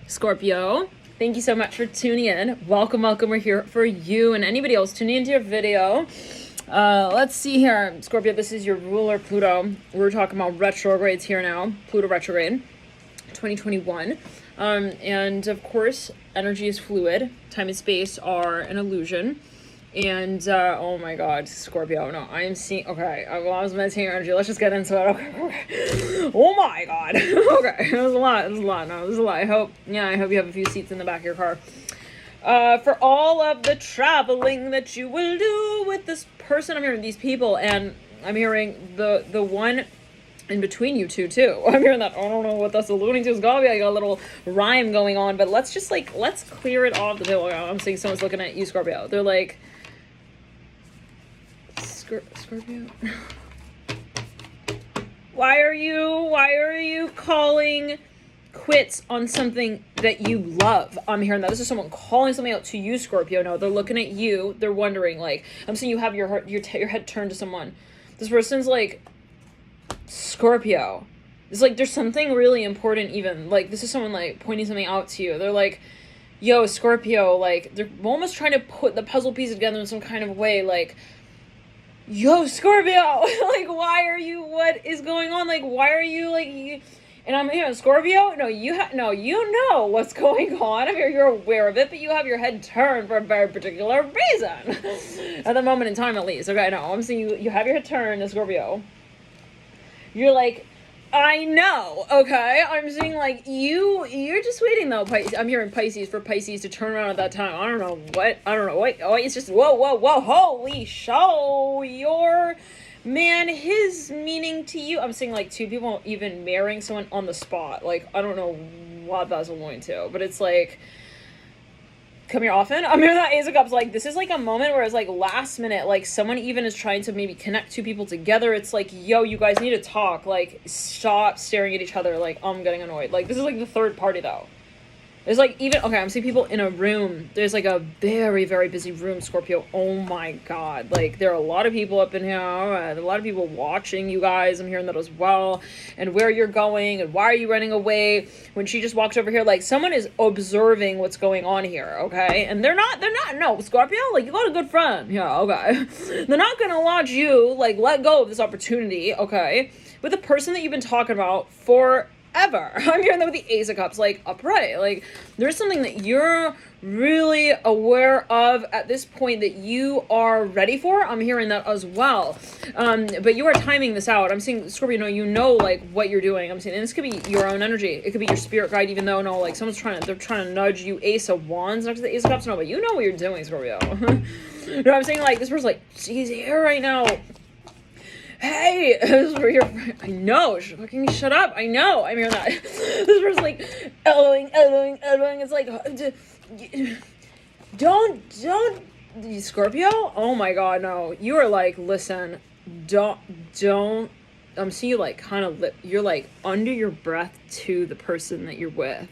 Scorpio, thank you so much for tuning in. Welcome. We're here for you and anybody else tuning into your video. Let's see here. Scorpio, this is your ruler, Pluto. We're talking about retrogrades here now. Pluto retrograde, 2021. And of course, energy is fluid. Time and space are an illusion. And, oh my god, Scorpio, no, I am seeing, okay, well, I was meditating energy, let's just get into it, okay. Oh my god, okay, it was a lot, I hope you have a few seats in the back of your car. For all of the traveling that you will do with this person, I'm hearing these people, and I'm hearing the one in between you two too. I'm hearing that. I don't know what that's alluding to. It's gotta be like a little rhyme going on, but let's just let's clear it off the table. I'm seeing someone's looking at you, Scorpio. They're like, Scorpio, why are you calling quits on something that you love? I'm hearing that. This is someone calling something out to you, Scorpio. No, they're looking at you. They're wondering, like, I'm seeing you have your head turned to someone. This person's like, Scorpio. It's like there's something really important even. Like, this is someone, like, pointing something out to you. They're like, yo, Scorpio, like, they're almost trying to put the puzzle pieces together in some kind of way, like, yo, Scorpio, like, what is going on? Like, why are you, like, and I'm, Scorpio, no, you know what's going on. I mean, you're aware of it, but you have your head turned for a very particular reason. At the moment in time, at least. Okay, no, I'm saying you have your head turned, Scorpio. You're like, I know, okay? I'm seeing, like, you're just waiting, though, Pisces. I'm hearing Pisces, for Pisces to turn around at that time. I don't know what, it's just, whoa, holy show, your man, his meaning to you. I'm seeing, like, two people even marrying someone on the spot. Like, I don't know what that's going to, but it's, like, come here often. I'm hearing that Ace of Cups, like, this is like a moment where it's like last minute, like someone even is trying to maybe connect two people together. It's like, yo, you guys need to talk, like, stop staring at each other, like, I'm getting annoyed. Like, this is like the third party though. There's like even, okay, I'm seeing people in a room. There's like a very, very busy room, Scorpio. Oh my god. Like, there are a lot of people up in here, and a lot of people watching you guys. I'm hearing that as well. And where you're going, and why are you running away? When she just walked over here, like, someone is observing what's going on here, okay? And they're not, no, Scorpio, like, you got a good friend. Yeah, okay. They're not gonna watch you, like, let go of this opportunity, okay? With the person that you've been talking about for ever. I'm hearing that with the Ace of Cups, like, upright. Like, there's something that you're really aware of at this point that you are ready for. I'm hearing that as well. But you are timing this out. I'm seeing, Scorpio, you know, like, what you're doing. I'm seeing, and this could be your own energy. It could be your spirit guide, even though, no, like, they're trying to nudge you. Ace of Wands next to the Ace of Cups. No, but you know what you're doing, Scorpio. No, I'm saying, like, this person's like, she's here right now. Hey, this is where you're. I know. Fucking shut up. I know. I'm hearing that. This person's like, elbowing. It's like, don't, Scorpio. Oh my god, no. You are like, listen, don't. I'm seeing you like kind of. You're like under your breath to the person that you're with.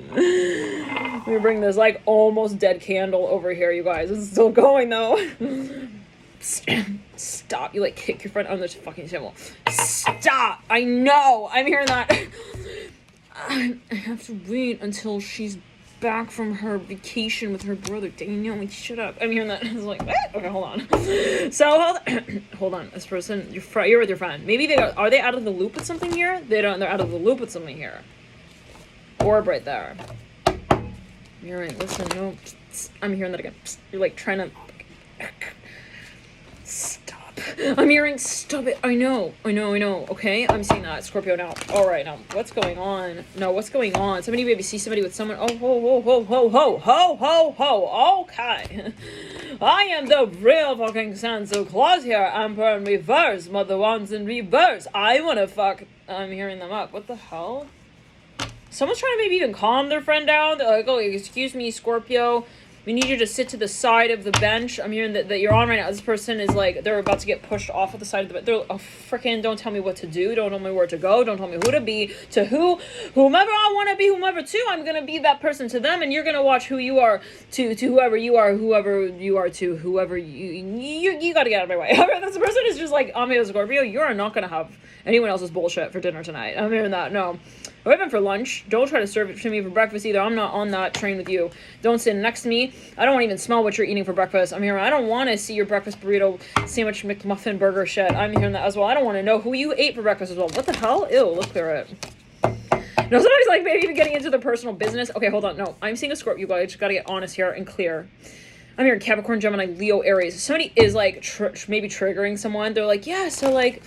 Let me bring this like almost dead candle over here, you guys. It's still going though. Stop. You like kick your friend on this fucking table. Stop. I know. I'm hearing that. I have to wait until she's back from her vacation with her brother. Daniel, like, shut up. I'm hearing that. I was like, what? Okay, hold on. So hold on. This person, you're with your friend. Maybe are they out of the loop with something here? They're out of the loop with something here. Orb right there. You're right. Listen, no. I'm hearing that again. You're like trying to. Stop. I'm hearing stop it. I know. Okay, I'm seeing that, Scorpio. Now, all right, now what's going on? Somebody maybe see somebody with someone. Ho. Okay. I am the real fucking Santa Claus here. Emperor in reverse, Mother Wands in reverse. I wanna fuck. I'm hearing them up. What the hell? Someone's trying to maybe even calm their friend down. They're like, oh, excuse me, Scorpio. We need you to sit to the side of the bench. I'm hearing that you're on right now. This person is like, they're about to get pushed off of the side of the bench. They're like, oh, freaking, don't tell me what to do. Don't tell me where to go. Don't tell me who to be. To whomever I want to be, whomever to, I'm going to be that person to them. And you're going to watch who you are to whoever you are to whoever you got to get out of my way. This person is just like, I'm here, Scorpio. You're not going to have anyone else's bullshit for dinner tonight. I'm hearing that. No. or even for lunch. Don't try to serve it to me for breakfast either. I'm not on that train with you. Don't sit next to me. I don't want to even smell what you're eating for breakfast. I'm here. I don't want to see your breakfast burrito, sandwich, McMuffin, burger shit. I'm hearing that as well. I don't want to know who you ate for breakfast as well. What the hell? Ew, let's clear it. No, somebody's like maybe even getting into the personal business. Okay, hold on. No, I'm seeing a Scorpio, guys. I just gotta get honest here and clear. I'm hearing Capricorn, Gemini, Leo, Aries. Somebody is like maybe triggering someone. They're like, yeah, so like,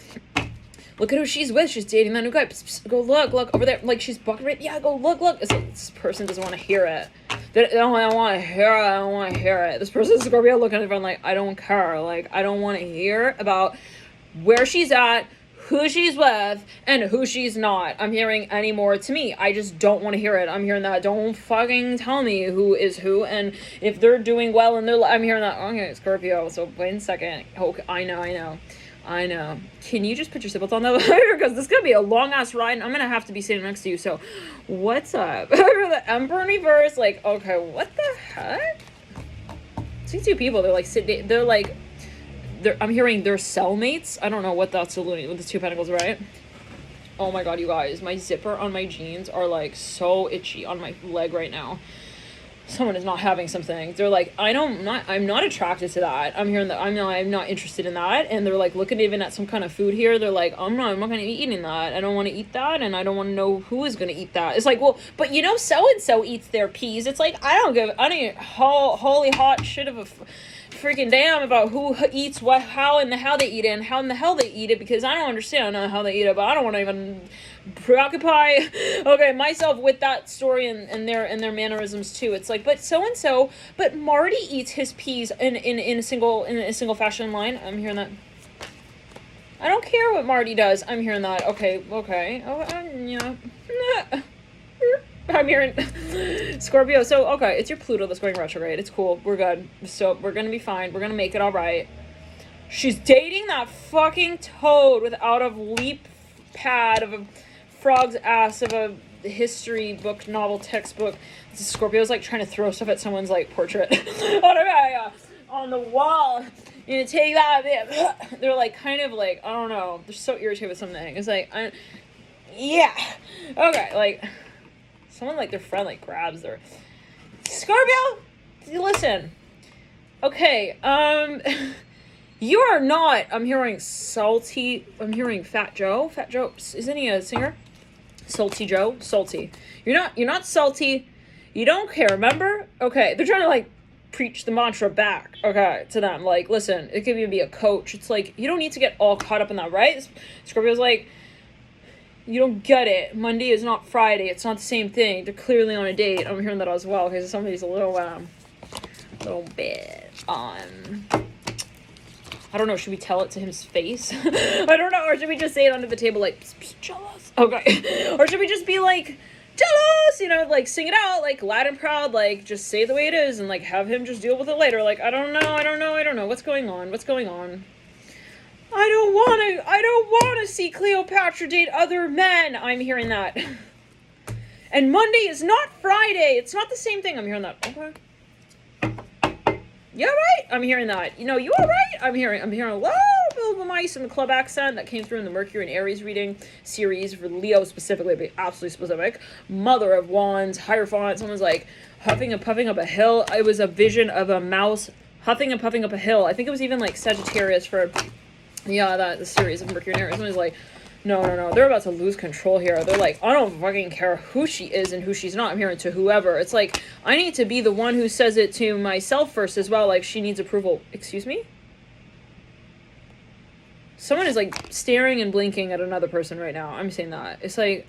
look at who she's with. She's dating that new guy. Psst, psst, go look over there. Like she's bucking right. Yeah, go look. It's like, this person doesn't want to hear it. They don't want to hear it. I don't want to hear it. This person's Scorpio looking at everyone like, I don't care. Like, I don't want to hear about where she's at, who she's with, and who she's not. I'm hearing anymore to me. I just don't want to hear it. I'm hearing that. Don't fucking tell me who is who, and if they're doing well in their life. I'm hearing that. Okay, Scorpio. So wait a second. Okay, I know. Can you just put your seatbelt on that later? Because this is going to be a long-ass ride, and I'm going to have to be sitting next to you. So, what's up? The Emperor reverse, like, okay, what the heck? See two people, they're like, I'm hearing they're cellmates. I don't know what that's alluding with the Two Pentacles, right? Oh my god, you guys, my zipper on my jeans are like so itchy on my leg right now. Someone is not having something. They're like, I'm not attracted to that. I'm hearing that I'm not interested in that. And they're like looking even at some kind of food here. They're like, I'm not gonna be eating that. I don't want to eat that, and I don't want to know who is gonna eat that. It's like, well, but you know, so and so eats their peas. It's like, I don't holy hot shit of a freaking damn about who eats what, how and how they eat it, and how in the hell they eat it, because I don't understand how they eat it, but I don't want to even preoccupy myself with that story and their mannerisms too. It's like, but Marty eats his peas in a single fashion line. I'm hearing that. I don't care what Marty does. I'm hearing that. Okay. Yeah. I'm hearing Scorpio. So, okay, it's your Pluto that's going retrograde. It's cool. We're good. So, we're going to be fine. We're going to make it all right. She's dating that fucking toad without a leap pad of a frog's ass of a history book, novel, textbook. Scorpio's like trying to throw stuff at someone's like portrait on the wall. You take that. They're like kind of like, I don't know. They're so irritated with something. It's like, yeah. Okay, like someone like their friend like grabs their Scorpio. Listen, okay. You are not. I'm hearing salty. I'm hearing Fat Joe. Fat Joe, isn't he a singer? Salty Joe. Salty. You're not salty. You don't care. Remember? Okay. They're trying to like preach the mantra back. Okay, to them. Like, listen. It could even be a coach. It's like you don't need to get all caught up in that, right? Scorpio's like, you don't get it. Monday is not Friday. It's not the same thing. They're clearly on a date. I'm hearing that as well because somebody's a little bit I don't know, should we tell it to his face? I don't know, or should we just say it under the table like, be jealous? Okay. Or should we just be like, jealous? You know, like sing it out, like loud and proud, like just say it the way it is and like have him just deal with it later. Like, I don't know. What's going on? I don't want to see Cleopatra date other men. I'm hearing that. And Monday is not Friday. It's not the same thing. I'm hearing that. Okay. You all right? I'm hearing that. You know, you all right? I'm hearing a little bit of a mice in the club accent that came through in the Mercury and Aries reading series for Leo specifically, but absolutely specific. Mother of Wands, Hierophant. Someone's like huffing and puffing up a hill. It was a vision of a mouse huffing and puffing up a hill. I think it was even like Sagittarius for, the series of Mercury and Aries. Someone's like, no, they're about to lose control here. They're like, I don't fucking care who she is and who she's not. I'm hearing to whoever. It's like, I need to be the one who says it to myself first as well. Like, she needs approval. Excuse me? Someone is like staring and blinking at another person right now. I'm saying that. It's like,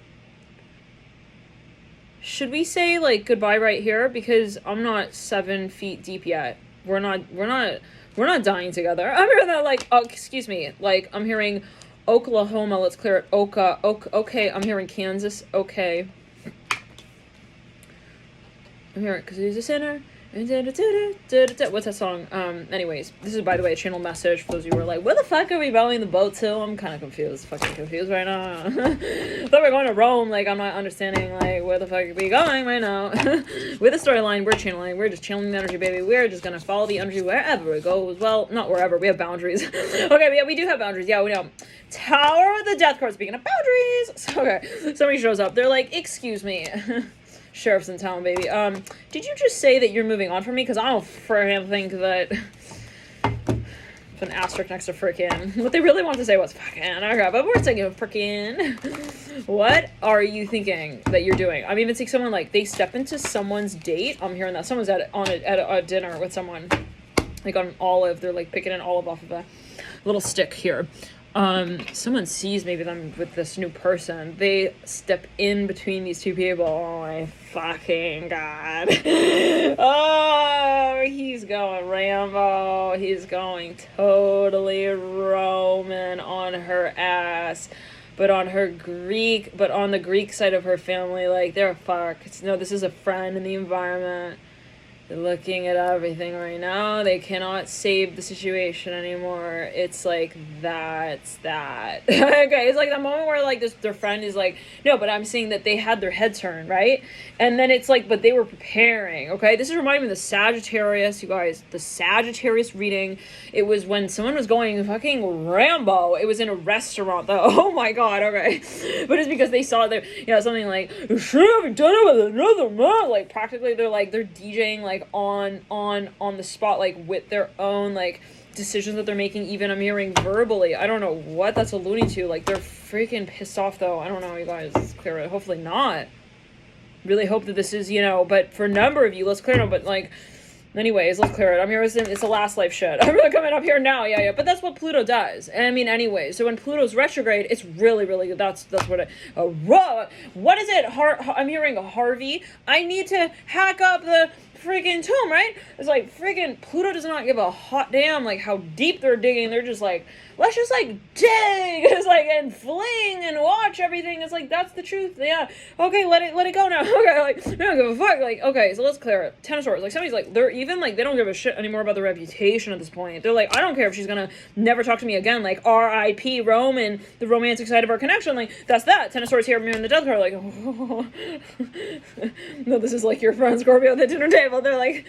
should we say like goodbye right here? Because I'm not 7 feet deep yet. We're not dying together. I'm hearing that like, oh, excuse me. Like, I'm hearing Oklahoma, let's clear it. Okay, I'm hearing Kansas. Okay. I'm hearing, because he's a sinner, What's that song? Anyways, this is, by the way, a channel message for those of you who are like, where the fuck are we rowing the boat to? I'm kind of confused. Fucking confused right now. I thought we were going to Rome. Like, I'm not understanding, like, where the fuck are we going right now? With the storyline, we're channeling. We're just channeling the energy, baby. We're just gonna follow the energy wherever it goes. Well, not wherever. We have boundaries. Okay, but yeah, we do have boundaries. Yeah, we know. Tower of the Death card. Speaking of boundaries. So, okay, somebody shows up. They're like, excuse me. Sheriff's in town, baby. Did you just say that you're moving on from me? Because I don't freaking think that... An asterisk next to frickin'. What they really want to say was fucking. Okay, but we're saying frickin'. What are you thinking that you're doing? I'm even seeing someone, like, they step into someone's date. I'm hearing that. Someone's at a dinner with someone. Like, on an olive. They're, like, picking an olive off of a little stick here. Someone sees maybe them with this new person. They step in between these two people. Oh my fucking god. Oh, he's going Rambo. He's going totally Roman on her ass. But on the Greek side of her family, like, they're fucked. No, this is a friend in the environment. They're looking at everything right now. They cannot save the situation anymore. It's like, that's that. Okay, it's like the moment where, like, their friend is like, no, but I'm seeing that they had their head turned, right? And then it's like, but they were preparing, okay? This is reminding me of the Sagittarius, you guys. The Sagittarius reading. It was when someone was going fucking Rambo. It was in a restaurant, though. Oh my god, okay. But it's because they saw their, something like, you should have done it with another man. Like, practically, they're DJing, like, on the spot, like, with their own, like, decisions that they're making. Even I'm hearing verbally. I don't know what that's alluding to. Like, they're freaking pissed off, though. I don't know, you guys. Let's clear it. Hopefully not. Really hope that this is, but for a number of you, let's clear it. But, like, anyways, let's clear it. I'm here. It's a last life shit. I'm really coming up here now. Yeah. But that's what Pluto does. And I mean, anyway. So when Pluto's retrograde, it's really, really good. That's what it. What is it? I'm hearing Harvey. I need to hack up the freaking tomb, right? It's like freaking Pluto does not give a hot damn like how deep they're digging. They're just like, let's just like dig. It's like, and fling and watch everything. It's like, that's the truth. Yeah. Okay, let it go now. Okay, like, they don't give a fuck. Like, okay, so let's clear it. Ten of Swords. Like, somebody's like, they're even like, they don't give a shit anymore about the reputation at this point. They're like, I don't care if she's gonna never talk to me again. Like, R.I.P. Rome and the romantic side of our connection. Like, that's that. Ten of Swords here, mirror in the death card. Like, oh. No, this is like your friend Scorpio at the dinner table. They're like,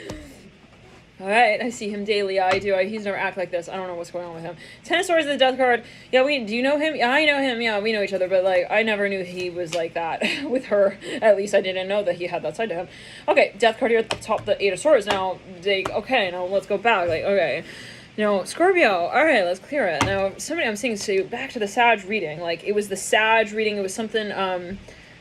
all right, I see him daily. I do. He's never act like this. I don't know what's going on with him. Ten of Swords, the death card. Yeah, do you know him? Yeah, I know him. Yeah, we know each other. But, like, I never knew he was like that with her. At least I didn't know that he had that side to him. Okay, death card here at the top, the Eight of Swords. Now, now let's go back. Like, okay. Scorpio, all right, let's clear it. Now, I'm seeing, so back to the Sag reading. Like, it was the Sag reading. It was something,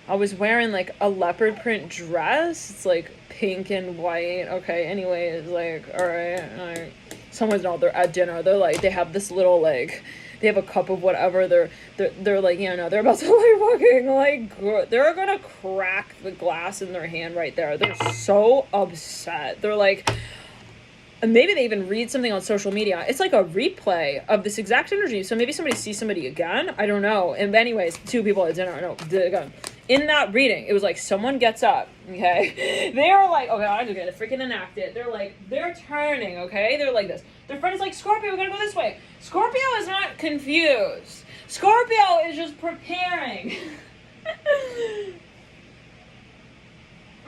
I was wearing, like, a leopard print dress. It's, like, pink and white. Okay, anyways, like, all right. Someone's not, they're at dinner. They're, like, they have this little, like, they have a cup of whatever. They're like, they're about to, like, fucking, like, they're gonna crack the glass in their hand right there. They're so upset. They're, like... And maybe they even read something on social media. It's like a replay of this exact energy. So maybe somebody sees somebody again. I don't know. And anyways, two people at dinner. No, again. In that reading, it was like someone gets up, okay? They're like, okay, I'm just gonna freaking enact it. They're turning, okay? They're like this. Their friend is like, Scorpio, we're gonna go this way. Scorpio is not confused. Scorpio is just preparing.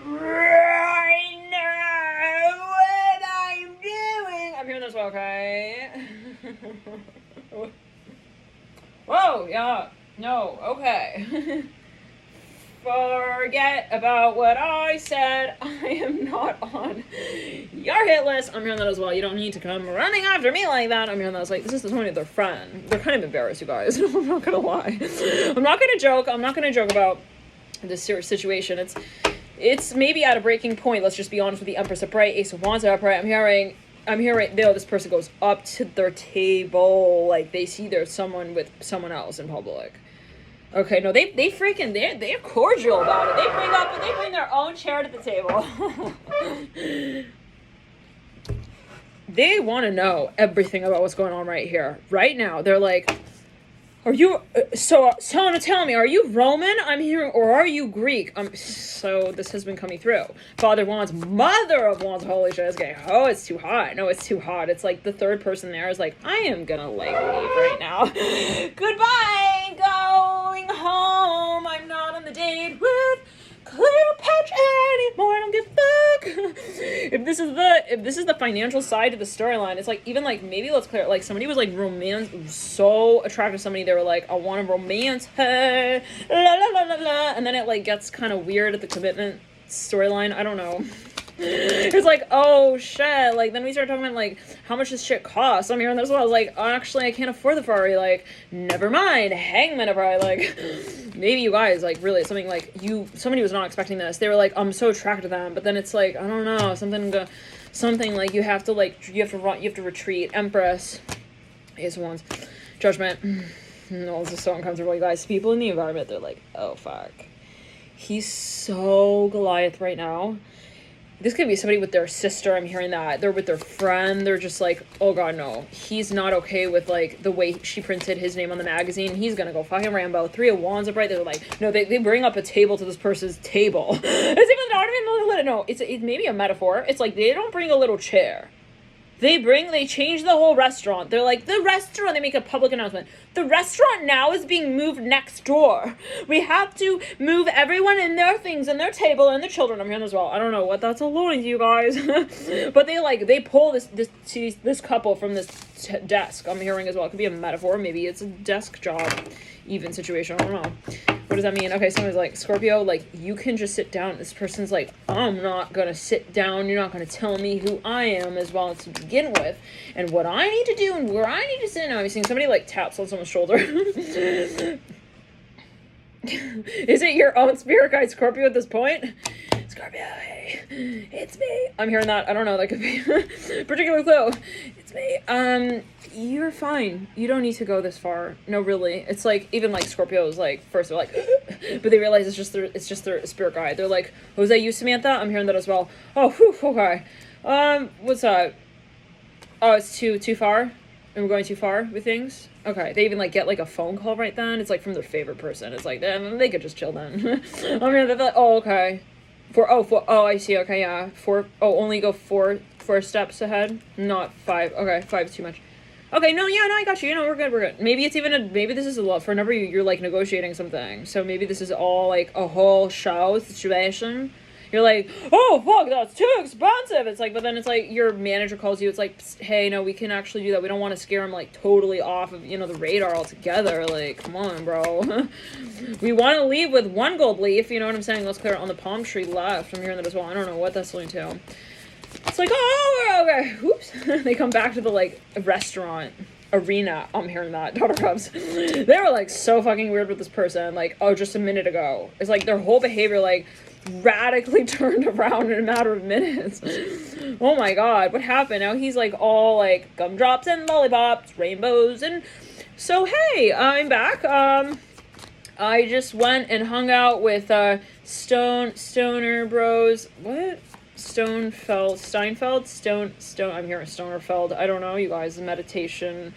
Right now, what I'm doing. I'm hearing this one, okay? Whoa, yeah, no, okay. Forget about what I said. I am not on your hit list. I'm hearing that as well. You don't need to come running after me like that. I'm hearing that as like, this is the tone of their friend. They're kind of embarrassed, you guys. I'm not gonna lie. I'm not gonna joke about this situation. It's maybe at a breaking point. Let's just be honest with the Empress upright, Ace of Wands upright. I'm hearing right now this person goes up to their table, like they see there's someone with someone else in public. Okay, no, they're cordial about it. They bring their own chair to the table. They want to know everything about what's going on right here, right now. They're like, Are you, so tell me, are you Roman? I'm hearing, or are you Greek? So this has been coming through. Father Wands, Mother of Wands, holy shit, it's getting, oh, it's too hot. No, it's too hot. It's like the third person there is like, I am gonna like leave right now. Goodbye, going home. I'm not on the date with Cleopatra anymore. I don't give a fuck. If this is the financial side of the storyline, it's like, even like, maybe let's clear, like somebody was like so attracted to somebody, they were like, I want to romance her, la la la la la, and then it like gets kind of weird at the commitment storyline. I don't know. It's like, oh shit, like then we start talking about like how much this shit costs. I'm hearing this one, I was like, oh, actually I can't afford the Ferrari, like never mind, Hangman a Ferrari, like maybe you guys like really something like somebody was not expecting this. They were like, I'm so attracted to them, but then it's like, I don't know, something like you have to retreat. Empress is one's Judgment. No, this is so uncomfortable, you guys. People in the environment, they're like, oh fuck, he's so Goliath right now. This could be somebody with their sister. I'm hearing that. They're with their friend. They're just like, oh god, no. He's not okay with like the way she printed his name on the magazine. He's gonna go fucking Rambo. 3 of Wands upright. They're like, no, they bring up a table to this person's table. It's even not even, no, it's maybe a metaphor. It's like they don't bring a little chair. They change the whole restaurant. They're like, the restaurant, they make a public announcement. The restaurant now is being moved next door. We have to move everyone and their things and their table and the children. I'm hearing as well. I don't know what that's alluding to, you guys. But they pull this couple from this desk. I'm hearing as well. It could be a metaphor. Maybe it's a desk job even situation. I don't know. What does that mean? Okay, someone's like, Scorpio, like, you can just sit down. This person's like, I'm not gonna sit down. You're not gonna tell me who I am as well to begin with. And what I need to do and where I need to sit. Now I'm seeing somebody, like, taps on someone's shoulder. Is it your own spirit guide, Scorpio, at this point? Scorpio, hey, it's me. I'm hearing that. I don't know. That could be particular clue. It's me. You're fine. You don't need to go this far. No, really. It's like, even like Scorpios, like, first they're like, but they realize it's just their spirit guide. They're like, was that you, Samantha? I'm hearing that as well. Oh, whew, okay. What's that? Oh, it's too far? And we're going too far with things? Okay, they even, like, get, like, a phone call right then. It's, like, from their favorite person. It's like, they could just chill then. I'm hearing that, like, oh, okay. I see, okay, yeah. Only go four steps ahead, not 5. Okay, 5 is too much. Okay, no, I got you. We're good. Maybe it's even maybe this is a love for a number of you're like negotiating something. So maybe this is all like a whole show situation. You're like, oh fuck, that's too expensive. It's like, but then it's like your manager calls you. It's like, hey, no, we can actually do that. We don't want to scare him like totally off of the radar altogether. Like, come on, bro. We want to leave with 1 gold leaf. You know what I'm saying? Let's clear it on the palm tree left. I'm hearing that as well. I don't know what that's linked to. It's like, oh, okay, oops. They come back to the, like, restaurant arena. I'm hearing that. Daughter Cubs. They were, like, so fucking weird with this person, like, oh, just a minute ago. It's like their whole behavior, like, radically turned around in a matter of minutes. Oh my god, what happened? Now he's, like, all, like, gumdrops and lollipops, rainbows, and so, hey, I'm back. I just went and hung out with, Stoner Bros. What? Steinfeld, I'm hearing Stonerfeld. I don't know, you guys, meditation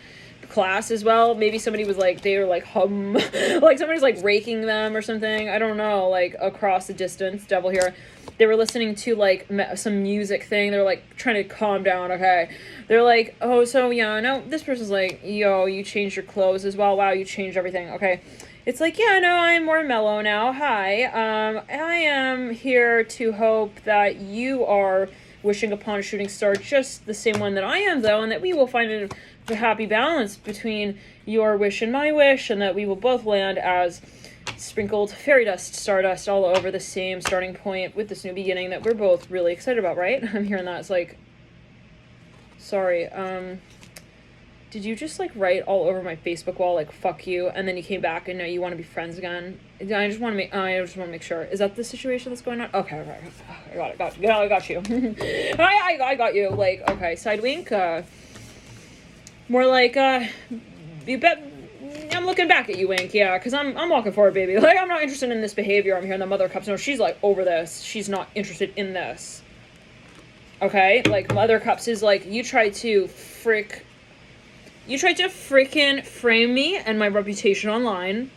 class as well. Maybe somebody was like, they were like hum, like somebody's like raking them or something. I don't know, like across the distance, devil here. They were listening to like some music thing. They're like trying to calm down, okay? They're like, oh, so yeah, no, this person's like, yo, you changed your clothes as well. Wow, you changed everything, okay? It's like, yeah, no, I'm more mellow now. Hi, I am here to hope that you are wishing upon a shooting star just the same one that I am, though, and that we will find a happy balance between your wish and my wish, and that we will both land as sprinkled fairy dust, stardust all over the same starting point with this new beginning that we're both really excited about, right? I'm hearing that. It's like, sorry, did you just, like, write all over my Facebook wall, like, fuck you, and then you came back and now you want to be friends again? I just want to make sure. Is that the situation that's going on? Okay, I got you. I got you. Like, okay, side wink, more like, you bet, I'm looking back at you, wink, yeah, because I'm walking forward, baby. Like, I'm not interested in this behavior. I'm hearing the Mother of Cups. No, she's, like, over this. She's not interested in this. Okay? Like, Mother of Cups is, like, you try to You tried to freaking frame me and my reputation online.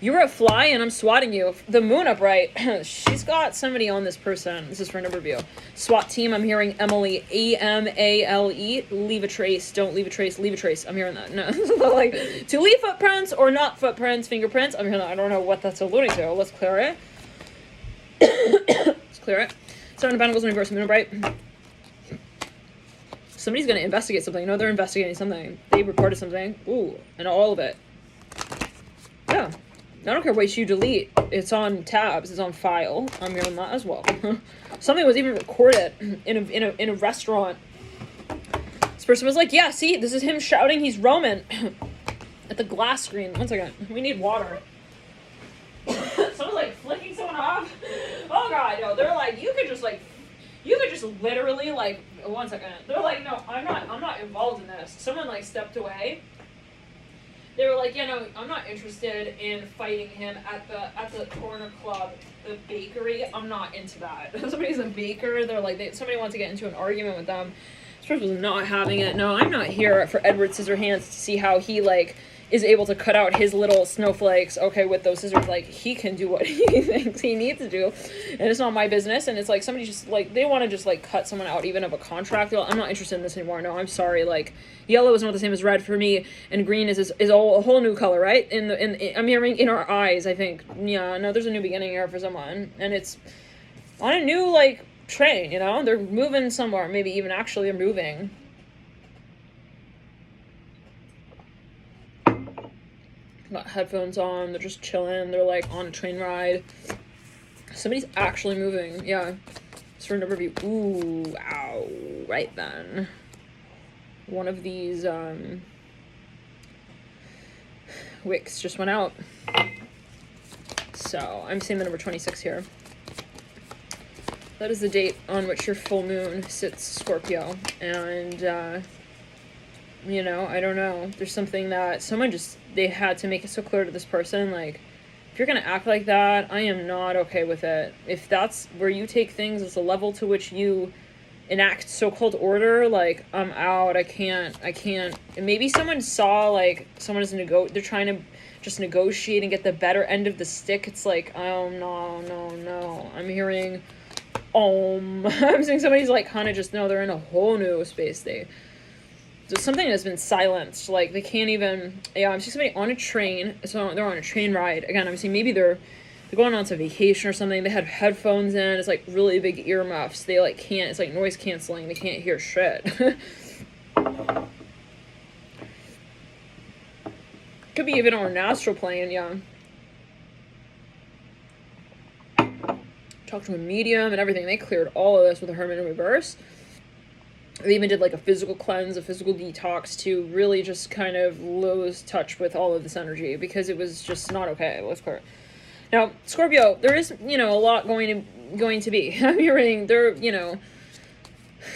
You're a fly and I'm swatting you. The moon upright. She's got somebody on this person. This is for an overview. SWAT team, I'm hearing Emily. Amale. Leave a trace. Don't leave a trace. Leave a trace. I'm hearing that. No. Like, to leave footprints or not footprints, fingerprints. I'm hearing that. I don't know what that's alluding to. Let's clear it. Let's clear it. Seven of Pentacles in reverse, moon upright. Somebody's going to investigate something. No, they're investigating something. They reported something. Ooh, and all of it. Yeah. I don't care what you delete. It's on tabs. It's on file. I'm hearing that as well. Something was even recorded in a restaurant. This person was like, yeah, see, this is him shouting he's Roman at the glass screen. One second. We need water. Someone's like flicking someone off. Oh god, no. They're like, you could just literally like, one second. They're like, no, I'm not involved in this. Someone like stepped away. They were like, yeah, no, I'm not interested in fighting him at the corner club, the bakery. I'm not into that. Somebody's a baker. They're like, somebody wants to get into an argument with them. This person was not having it. No, I'm not here for Edward Scissorhands to see how he like is able to cut out his little snowflakes. Okay, with those scissors, like he can do what he thinks he needs to do, and it's not my business. And it's like somebody just like they want to just like cut someone out even of a contract. They're like, I'm not interested in this anymore. No, I'm sorry. Like yellow is not the same as red for me, and green is a whole new color, right? I'm hearing in our eyes. I think yeah, no, there's a new beginning here for someone, and it's on a new like train. You know, they're moving somewhere. Maybe even actually are moving. Got headphones on, they're just chilling, they're like on a train ride. Somebody's actually moving, yeah. It's for an overview. Ooh, ow, right then. One of these wicks just went out. So, I'm seeing the number 26 here. That is the date on which your full moon sits, Scorpio. And, you know, I don't know. There's something that they had to make it so clear to this person, like, if you're going to act like that, I am not okay with it. If that's where you take things, it's a level to which you enact so-called order, like, I'm out, I can't. And maybe someone saw, like, someone is they're trying to just negotiate and get the better end of the stick. It's like, oh, no. I'm hearing, I'm seeing somebody's, like, kind of just, no, they're in a whole new space. There's something that's been silenced, like they can't even, yeah, I'm seeing somebody on a train, so they're on a train ride, again, I'm seeing maybe they're going on to vacation or something, they had headphones in, it's like really big earmuffs, they like can't, it's like noise canceling, they can't hear shit. Could be even on an astral plane, yeah. Talked to a medium and everything, they cleared all of this with a Hermit in reverse. They even did like a physical cleanse, a physical detox to really just kind of lose touch with all of this energy because it was just not okay. Let's clear it. Now, Scorpio, there is, you know, a lot going to be. I'm hearing they're, you know,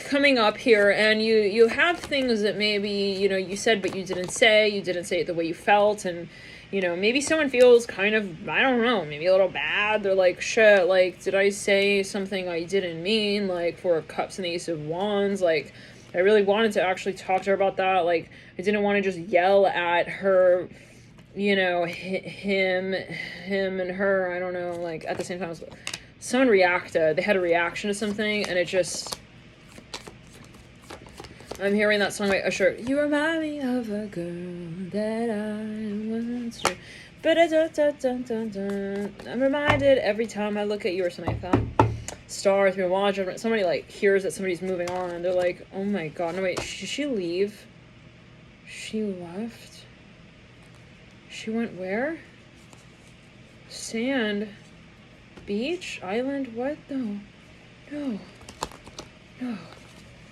coming up here, and you have things that maybe, you know, you said but you didn't say it the way you felt, and you know, maybe someone feels kind of, I don't know, maybe a little bad. They're like, shit, like, did I say something I didn't mean? Like, Four of Cups and the Ace of Wands, like, I really wanted to actually talk to her about that. Like, I didn't want to just yell at her, you know, him and her, I don't know, like, at the same time. Someone reacted. They had a reaction to something, and it just... I'm hearing that song by Usher. You remind me of a girl that I once knew. I'm reminded every time I look at you or something like that. Star, through Wall Judgment. Somebody like hears that somebody's moving on, and they're like, oh my god, no wait, did she leave? She left? She went where? Sand. Beach? Island? What? No.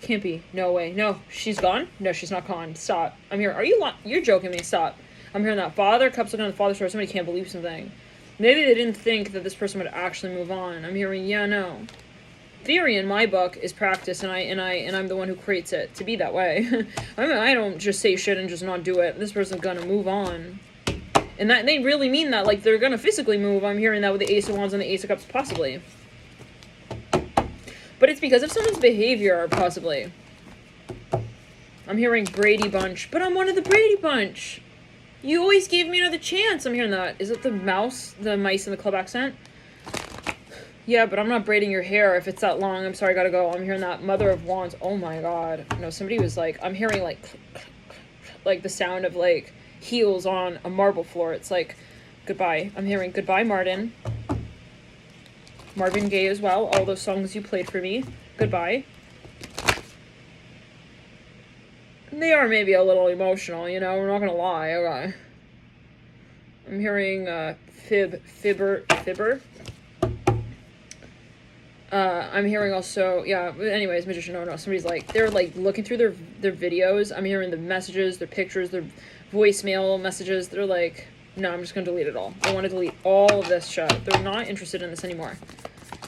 Can't be. No way. No. She's gone? No, she's not gone. Stop. I'm here. You're joking me. Stop. I'm hearing that. Father, cups looking on the father story. Somebody can't believe something. Maybe they didn't think that this person would actually move on. I'm hearing, yeah, no. Theory in my book is practice, and I'm the one who creates it to be that way. I don't just say shit and just not do it. This person's gonna move on. And that they really mean that, like, they're gonna physically move. I'm hearing that with the Ace of Wands and the Ace of Cups, possibly. But it's because of someone's behavior, possibly. I'm hearing Brady Bunch, but I'm one of the Brady Bunch. You always gave me another chance. I'm hearing that. Is it the mice in the club accent? Yeah, but I'm not braiding your hair if it's that long. I'm sorry, gotta go. I'm hearing that. Mother of Wands. Oh my god. No, somebody was like, I'm hearing like the sound of like heels on a marble floor. It's like, goodbye. I'm hearing goodbye, Martin. Marvin Gaye as well. All those songs you played for me. Goodbye. They are maybe a little emotional, you know, we're not gonna lie, okay. I'm hearing, fibber. I'm hearing also, yeah, anyways, Magician, no, somebody's like, they're like looking through their videos, I'm hearing the messages, their pictures, their voicemail messages, they're like, no, I'm just gonna delete it all. I wanna delete all of this shit. They're not interested in this anymore.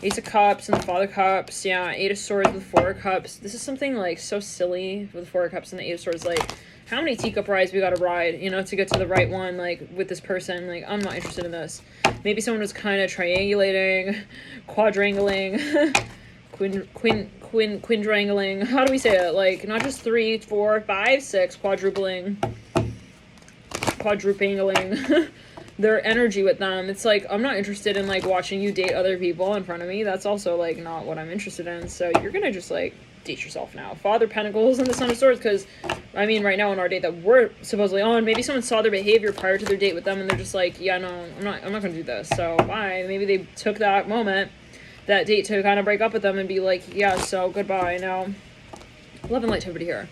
Ace of Cups and the Father Cups, yeah, Eight of Swords with the Four of Cups. This is something, like, so silly with the Four of Cups and the Eight of Swords, like, how many teacup rides we gotta ride, you know, to get to the right one, like, with this person, like, I'm not interested in this. Maybe someone was kind of triangulating, quadrangling, quindrangling, how do we say it, like, not just 3, 4, 5, 6, quadrupling, their energy with them. It's like, I'm not interested in like watching you date other people in front of me. That's also like not what I'm interested in. So you're gonna just like date yourself now. Father Pentacles and the Son of Swords, because I mean right now on our date that we're supposedly on, maybe someone saw their behavior prior to their date with them and they're just like, yeah, no, I'm not gonna do this, so bye. Maybe they took that moment, that date, to kind of break up with them and be like, yeah, so goodbye. Now, love and light to everybody here.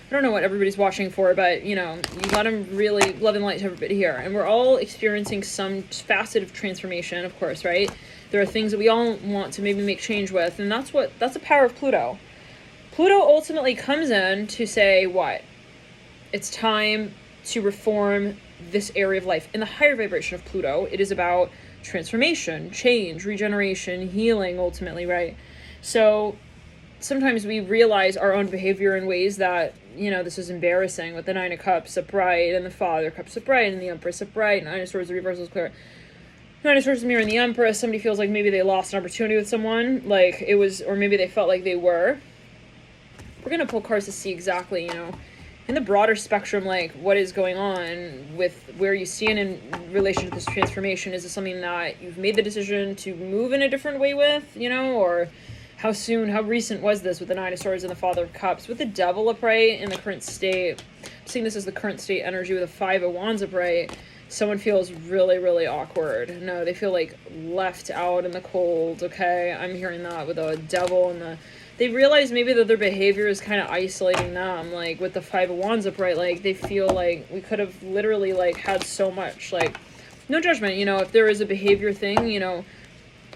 I don't know what everybody's watching for, but, you know, you got them really love and light to everybody here. And we're all experiencing some facet of transformation, of course, right? There are things that we all want to maybe make change with, and that's the power of Pluto. Pluto ultimately comes in to say what? It's time to reform this area of life. In the higher vibration of Pluto, it is about transformation, change, regeneration, healing, ultimately, right? So sometimes we realize our own behavior in ways that, you know, this is embarrassing, with the Nine of Cups upright and the Father Cups upright and the Empress upright. Nine of Swords, the reversal is clear. Nine of Swords, the Mirror, and the Empress. Somebody feels like maybe they lost an opportunity with someone, like it was, or maybe they felt like they were. We're going to pull cards to see exactly, you know, in the broader spectrum, like what is going on with where you stand in relation to this transformation. Is this something that you've made the decision to move in a different way with, you know, or how soon, how recent was this with the Nine of Swords and the Father of Cups? With the Devil upright in the current state, I'm seeing this as the current state energy with the Five of Wands upright, someone feels really, really awkward. No, they feel like left out in the cold, okay? I'm hearing that with the Devil and they realize maybe that their behavior is kind of isolating them, like with the Five of Wands upright, like they feel like we could have literally like had so much, like, no judgment, you know, if there is a behavior thing, you know,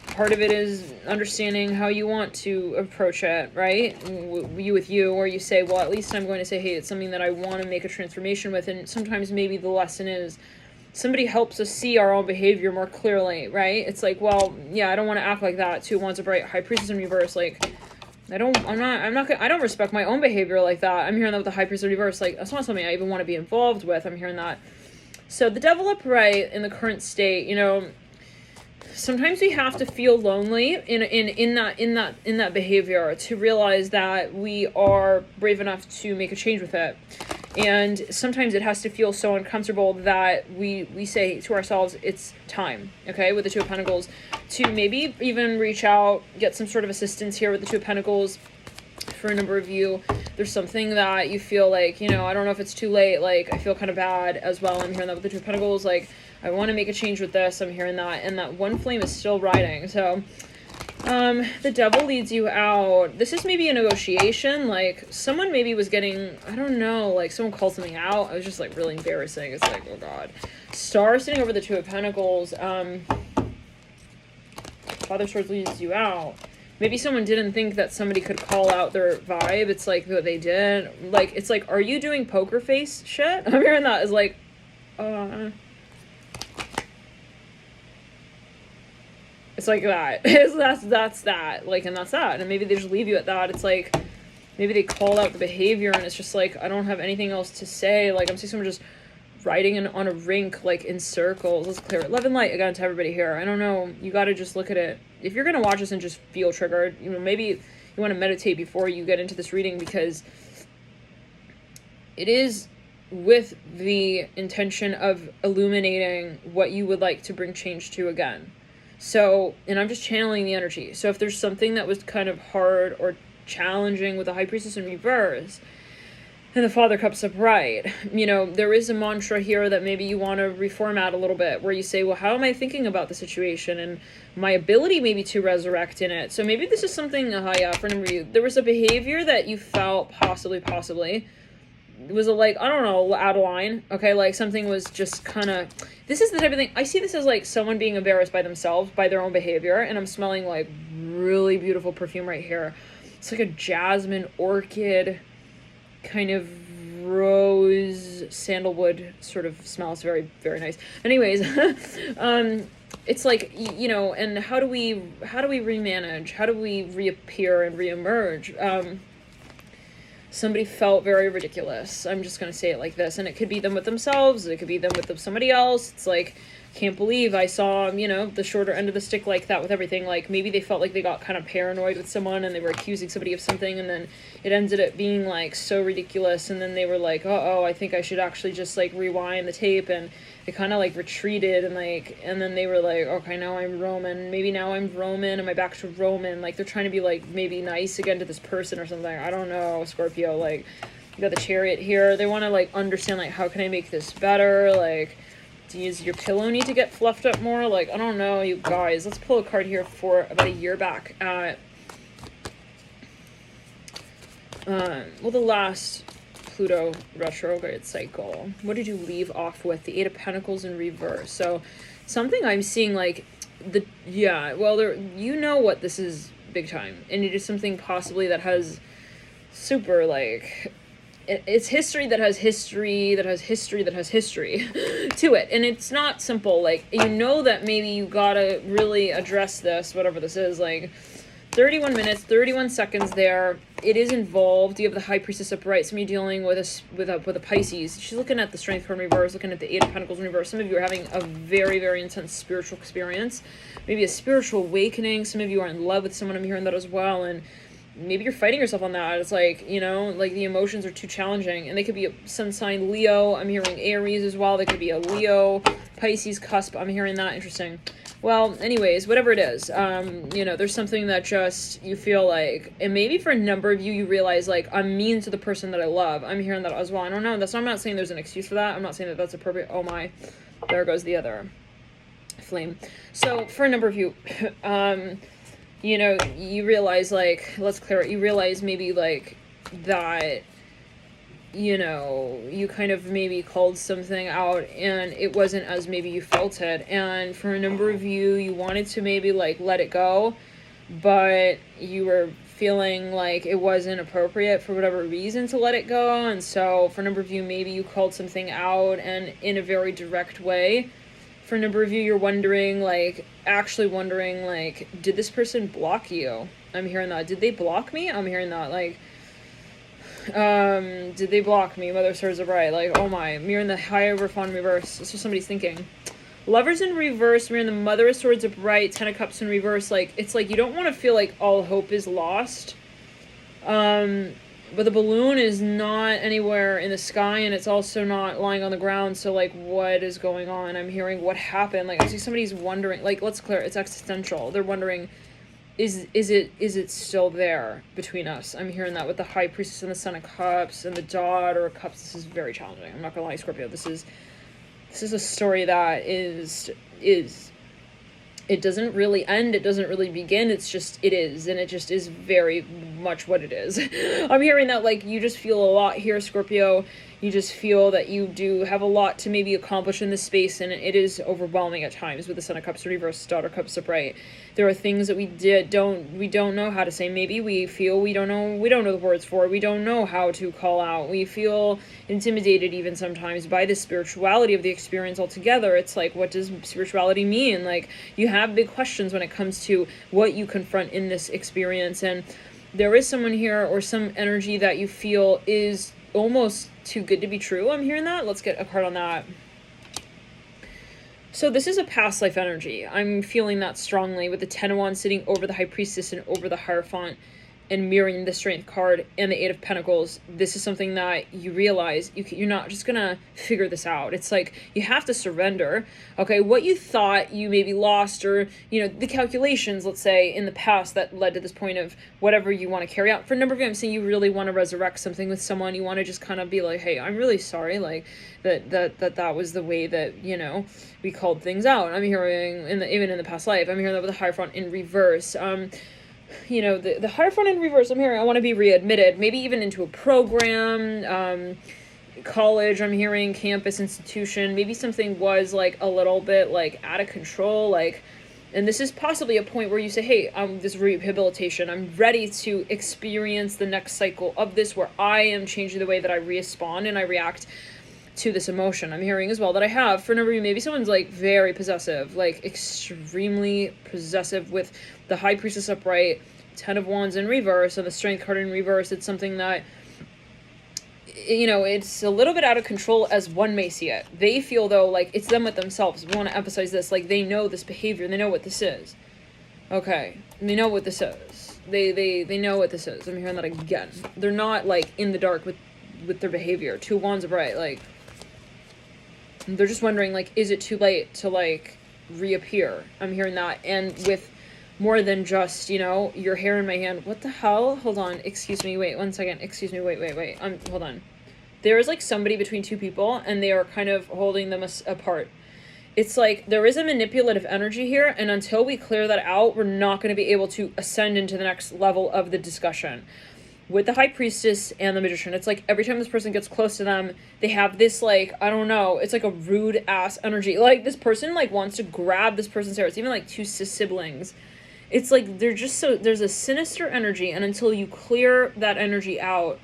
part of it is understanding how you want to approach it, right? You with you, or you say, well, at least I'm going to say, hey, it's something that I want to make a transformation with. And sometimes maybe the lesson is somebody helps us see our own behavior more clearly, right? It's like, well, yeah, I don't want to act like that. Two Wands upright, High Priestess in reverse, like, I don't respect my own behavior like that. I'm hearing that with the High Priestess in reverse, like, that's not something I even want to be involved with. I'm hearing that. So the Devil upright in the current state, you know, sometimes we have to feel lonely in that behavior to realize that we are brave enough to make a change with it. And sometimes it has to feel so uncomfortable that we say to ourselves, it's time, okay, with the Two of Pentacles, to maybe even reach out, get some sort of assistance here with the Two of Pentacles. For a number of you, there's something that you feel like, you know, I don't know if it's too late, like, I feel kind of bad as well. I'm hearing that with the Two of Pentacles, like, I want to make a change with this. I'm hearing that, and that one flame is still riding. So, the Devil leads you out. This is maybe a negotiation, like, someone maybe was getting, I don't know, like, someone called something out. It was just, like, really embarrassing. It's like, oh, God. Star sitting over the Two of Pentacles. Father Swords leads you out. Maybe someone didn't think that somebody could call out their vibe. It's like, what they did. Like, it's like, are you doing poker face shit? I'm hearing that as like, it's like that. that's that. Like, and that's that. And maybe they just leave you at that. It's like, maybe they call out the behavior and it's just like, I don't have anything else to say. Like, I'm seeing someone just riding on a rink, like, in circles. Let's clear it. Love and light again to everybody here. I don't know. You got to just look at it. If you're going to watch this and just feel triggered, you know, maybe you want to meditate before you get into this reading, because it is with the intention of illuminating what you would like to bring change to again. So, and I'm just channeling the energy. So if there's something that was kind of hard or challenging with the High Priestess in reverse and the Father Cups upright, you know, there is a mantra here that maybe you want to reformat a little bit, where you say, well, how am I thinking about the situation and my ability maybe to resurrect in it? So maybe this is something, for number you, there was a behavior that you felt possibly, it was like, I don't know, out of line, okay, like something was just kind of, this is the type of thing, I see this as like someone being embarrassed by themselves, by their own behavior, and I'm smelling like really beautiful perfume right here. It's like a jasmine, orchid, kind of rose, sandalwood sort of smell. It's very, very nice. Anyways, it's like, you know, and how do we remanage? How do we reappear and reemerge? Somebody felt very ridiculous. I'm just going to say it like this. And it could be them with themselves. It could be them with somebody else. It's like, can't believe I saw, you know, the shorter end of the stick like that with everything. Like, maybe they felt like they got kind of paranoid with someone and they were accusing somebody of something, and then it ended up being like so ridiculous, and then they were like, uh-oh, I think I should actually just like rewind the tape, and they kind of like retreated, and like, and then they were like, okay, now I'm Roman, maybe now I'm Roman, am I back to Roman? Like, they're trying to be like maybe nice again to this person or something. I don't know, Scorpio. Like, you got the Chariot here. They want to like understand, like, how can I make this better? Like, does your pillow need to get fluffed up more? Like, I don't know, you guys. Let's pull a card here for about a year back at, well, the last Pluto retrograde cycle. What did you leave off with? The Eight of Pentacles in reverse. So something I'm seeing, like, well, you know what this is big time. And it is something possibly that has super, like, it's history that has history that has history that has history to it. And it's not simple. Like, you know that maybe you gotta really address this, whatever this is. Like, 31 minutes, 31 seconds there. It is involved. You have the High Priestess upright. Some of you dealing with a Pisces. She's looking at the Strength card in reverse, looking at the Eight of Pentacles in reverse. Some of you are having a very, very intense spiritual experience. Maybe a spiritual awakening. Some of you are in love with someone. I'm hearing that as well. And maybe you're fighting yourself on that. It's like, you know, like the emotions are too challenging. And they could be a sun sign Leo. I'm hearing Aries as well. They could be a Leo, Pisces cusp. I'm hearing that. Interesting. Well, anyways, whatever it is, you know, there's something that just, you feel like, and maybe for a number of you, you realize, like, I'm mean to the person that I love. I'm hearing that as well. I don't know. I'm not saying there's an excuse for that. I'm not saying that that's appropriate. Oh my, there goes the other flame. So for a number of you, you know, you realize, like, let's clear it. You realize maybe, like, that, you know, you kind of maybe called something out and it wasn't as maybe you felt it. And for a number of you, you wanted to maybe like let it go, but you were feeling like it wasn't appropriate for whatever reason to let it go. And so for a number of you, maybe you called something out and in a very direct way. For a number of you, you're wondering, like, actually wondering, like, did this person block you? I'm hearing that. Did they block me? I'm hearing that. Like, did they block me? Mother Stars of Right. Like, oh my, mirror in the Hierophant in reverse. That's what somebody's thinking. Lovers in reverse, mirror in the Mother of Swords upright, Ten of Cups in reverse. Like, it's like you don't want to feel like all hope is lost. But the balloon is not anywhere in the sky, and it's also not lying on the ground. So, like, what is going on? I'm hearing what happened. Like, I see somebody's wondering. Like, let's clear. It's existential. They're wondering, is it still there between us? I'm hearing that with the High Priestess and the Son of Cups and the Daughter of Cups. This is very challenging. I'm not gonna lie, Scorpio. This is a story that is. It doesn't really end, it doesn't really begin, it's just, it is, and it just is very much what it is. I'm hearing that, like, you just feel a lot here, Scorpio. You just feel that you do have a lot to maybe accomplish in this space, and it is overwhelming at times with the Son of Cups reverse, Daughter Cups upright. There are things that we don't know how to say. Maybe we feel we don't know the words for it. We don't know how to call out. We feel intimidated even sometimes by the spirituality of the experience altogether. It's like, what does spirituality mean? Like, you have big questions when it comes to what you confront in this experience, and there is someone here or some energy that you feel is almost too good to be true. I'm hearing that. Let's get a card on that. So this is a past life energy. I'm feeling that strongly with the Ten of Wands sitting over the High Priestess and over the Hierophant. and mirroring the Strength card and the Eight of Pentacles, this is something that you realize you're not just gonna figure this out. It's like you have to surrender. Okay, what you thought you maybe lost, or the calculations, let's say, in the past that led to this point of whatever you want to carry out. For a number of you, I'm saying you really want to resurrect something with someone. You want to just kind of be like, hey, I'm really sorry, like that was the way that we called things out. I'm hearing even in the past life. I'm hearing that with the Hierophant in reverse. The Hierophant in reverse, I'm hearing I want to be readmitted, maybe even into a program, college, I'm hearing campus, institution, maybe something was like a little bit like out of control, like, and this is possibly a point where you say, hey, this rehabilitation, I'm ready to experience the next cycle of this where I am changing the way that I respond and I react to this emotion. I'm hearing as well that I have, for a number of you, maybe someone's like very possessive, like extremely possessive with the High Priestess upright, 10 of Wands in reverse, and the Strength card in reverse. It's something that, it's a little bit out of control as one may see it. They feel, though, like it's them with themselves. We want to emphasize this, like they know this behavior, they know what this is. Okay, they know what this is. They know what this is. I'm hearing that again. They're not like in the dark with their behavior. 2 Wands upright, like they're just wondering, like, is it too late to, like, reappear? I'm hearing that. And with more than just, your hair in my hand. What the hell? Hold on. Excuse me. Wait, 1 second. Excuse me. Wait. Hold on. There is, like, somebody between two people, and they are kind of holding them apart. It's like there is a manipulative energy here, and until we clear that out, we're not going to be able to ascend into the next level of the discussion. With the High Priestess and the Magician, it's like every time this person gets close to them, they have this, like, I don't know, it's like a rude ass energy. Like, this person, like, wants to grab this person's hair. It's even, like, 2 siblings. It's like they're just there's a sinister energy, and until you clear that energy out,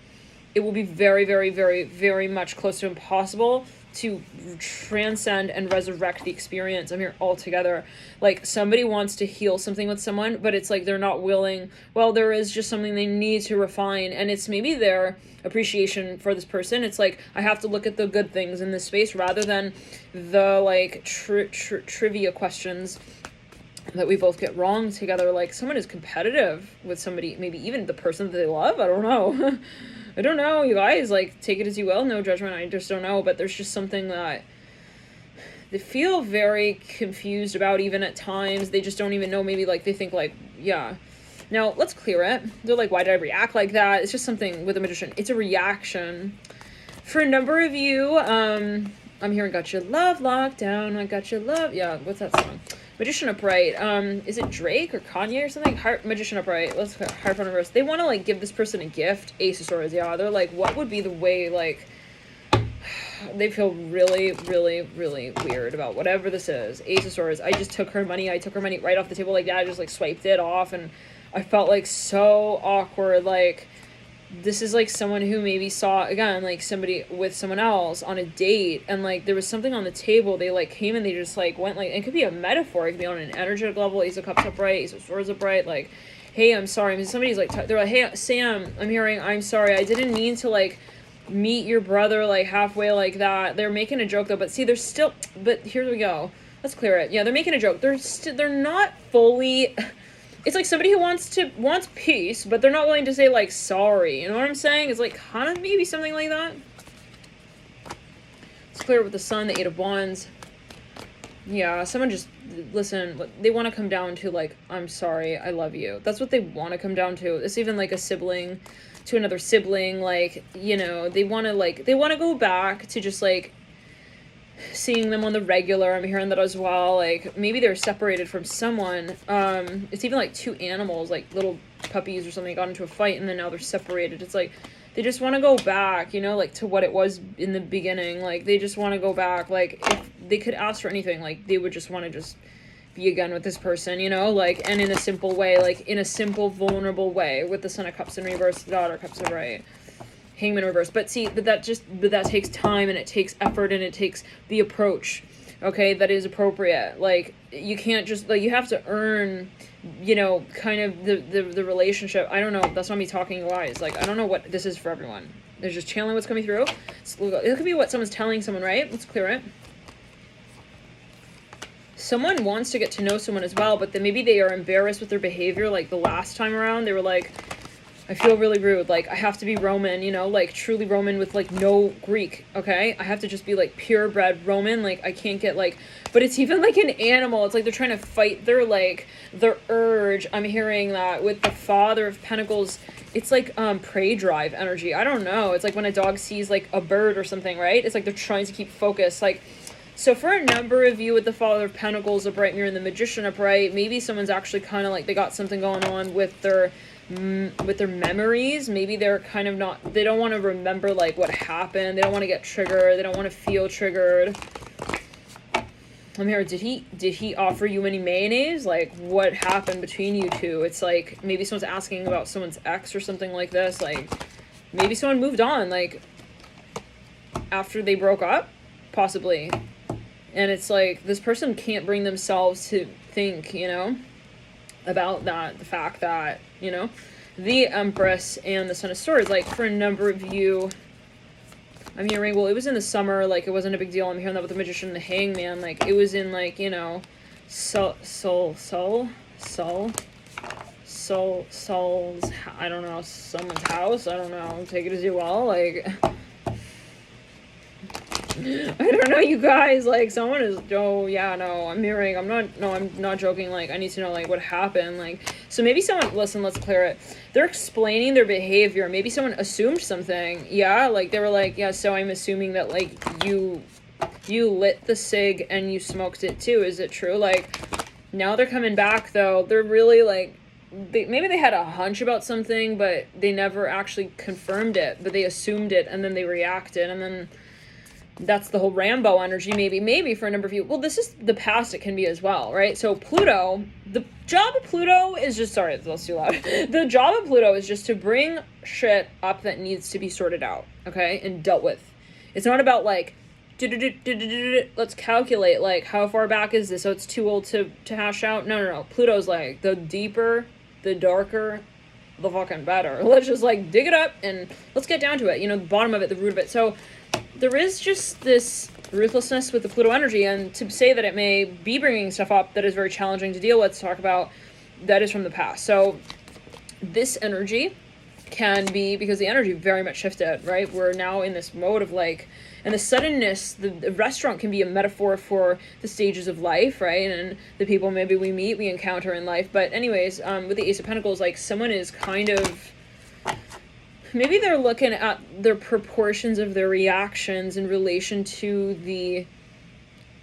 it will be very, very, very, very much close to impossible to transcend and resurrect the experience. I'm here altogether. Like, somebody wants to heal something with someone, but it's like they're not willing. Well, there is just something they need to refine, and it's maybe their appreciation for this person. It's like, I have to look at the good things in this space rather than the, like, trivia questions that we both get wrong together. Like, someone is competitive with somebody, maybe even the person that they love. I don't know. I don't know, you guys, like, take it as you will, no judgment, I just don't know, but there's just something that they feel very confused about even at times. They just don't even know, maybe, like, they think, like, yeah. Now, let's clear it. They're like, why did I react like that? It's just something with a Magician. It's a reaction. For a number of you, I'm hearing got your love locked down, I got your love, yeah, what's that song? Magician upright, is it Drake or Kanye or something? Magician upright, let's go, Hierophant reverse. They want to, like, give this person a gift. Ace of Swords, yeah, they're like, what would be the way, like, they feel really, really, really weird about whatever this is. Ace of Swords, I took her money right off the table like that. I just, like, swiped it off, and I felt, like, so awkward. Like, this is, like, someone who maybe saw, again, like, somebody with someone else on a date, and, like, there was something on the table. They, like, came and they just, like, went, like, it could be a metaphor. It could be on an energetic level. Ace of Cups upright, Ace of Swords upright, like, hey, I'm sorry. I mean, somebody's, like, they're like, hey, Sam, I'm hearing, I'm sorry. I didn't mean to, like, meet your brother, like, halfway like that. They're making a joke, though, but see, they're still, but here we go. Let's clear it. Yeah, they're making a joke. They're not fully... It's like somebody who wants peace, but they're not willing to say, like, sorry. You know what I'm saying? It's like kind of maybe something like that. It's clear with the Sun, the Eight of Wands. Yeah, someone just, listen, they want to come down to, like, I'm sorry, I love you. That's what they want to come down to. It's even like a sibling to another sibling, like, they want to go back to just, like, seeing them on the regular. I'm hearing that as well. Like, maybe they're separated from someone. It's even like 2 animals, like little puppies or something, got into a fight and then now they're separated. It's like they just want to go back, like, to what it was in the beginning. Like, they just want to go back. Like, if they could ask for anything, like, they would just want to just be again with this person, like, and in a simple way, like, in a simple, vulnerable way, with the Son of Cups in reverse, the Daughter of Cups in right. Hangman reverse. But see, but that takes time, and it takes effort, and it takes the approach, okay, that is appropriate. Like, you can't just, like, you have to earn, kind of the relationship. I don't know, that's not me talking lies. Like, I don't know what this is for everyone. There's just channeling what's coming through. It could be what someone's telling someone, right? Let's clear it. Someone wants to get to know someone as well, but then maybe they are embarrassed with their behavior. Like, the last time around, they were like, I feel really rude. Like, I have to be Roman, you know, like, truly Roman with, like, no Greek, okay? I have to just be, like, purebred Roman. Like, I can't get, like... But it's even, like, an animal. It's like they're trying to fight their, like, their urge. I'm hearing that with the Father of Pentacles. It's, like, prey drive energy. I don't know. It's like when a dog sees, like, a bird or something, right? It's like they're trying to keep focus. Like, so for a number of you with the Father of Pentacles, the Bright Mirror, and the Magician upright, maybe someone's actually kind of, like, they got something going on with their memories. Maybe they're kind of not, they don't want to remember like what happened, they don't want to get triggered, they don't want to feel triggered. I'm here, did he offer you any mayonnaise? Like, what happened between you two? It's like maybe someone's asking about someone's ex or something like this. Like, maybe someone moved on, like, after they broke up, possibly. And it's like this person can't bring themselves to think, you know, about that, the fact that, you know, the Empress and the Son of Swords, like, for a number of you, I'm hearing, well, it was in the summer, like, it wasn't a big deal. I'm hearing that with the Magician and the Hangman, like, it was in, like, you know, Soul's, I don't know, someone's house, I don't know, take it as you will, like... I don't know, you guys, like, someone is, oh, yeah, no, I'm hearing, I'm not joking, like, I need to know, like, what happened, like, so maybe someone, listen, let's clear it, they're explaining their behavior, maybe someone assumed something, yeah, like, they were like, yeah, so I'm assuming that, like, you lit the cig and you smoked it too, is it true? Like, now they're coming back, though, they're really, like, maybe they had a hunch about something, but they never actually confirmed it, but they assumed it, and then they reacted, and then... That's the whole Rambo energy, maybe for a number of you. Well, this is the past, it can be as well, right? So Pluto, the job of Pluto is just, sorry, that's too loud. The job of Pluto is just to bring shit up that needs to be sorted out, okay? And dealt with. It's not about, like, let's calculate, like, how far back is this? So it's too old to hash out? No. Pluto's like, the deeper, the darker, the fucking better. Let's just, like, dig it up and let's get down to it. You know, the bottom of it, the root of it. So... there is just this ruthlessness with the Pluto energy, and to say that it may be bringing stuff up that is very challenging to deal with, to talk about, that is from the past. So this energy can be, because the energy very much shifted, right? We're now in this mode of, like, and the suddenness, the restaurant can be a metaphor for the stages of life, right? And the people maybe we meet, we encounter in life. But anyways, with the Ace of Pentacles, like, someone is kind of... maybe they're looking at their proportions of their reactions in relation to the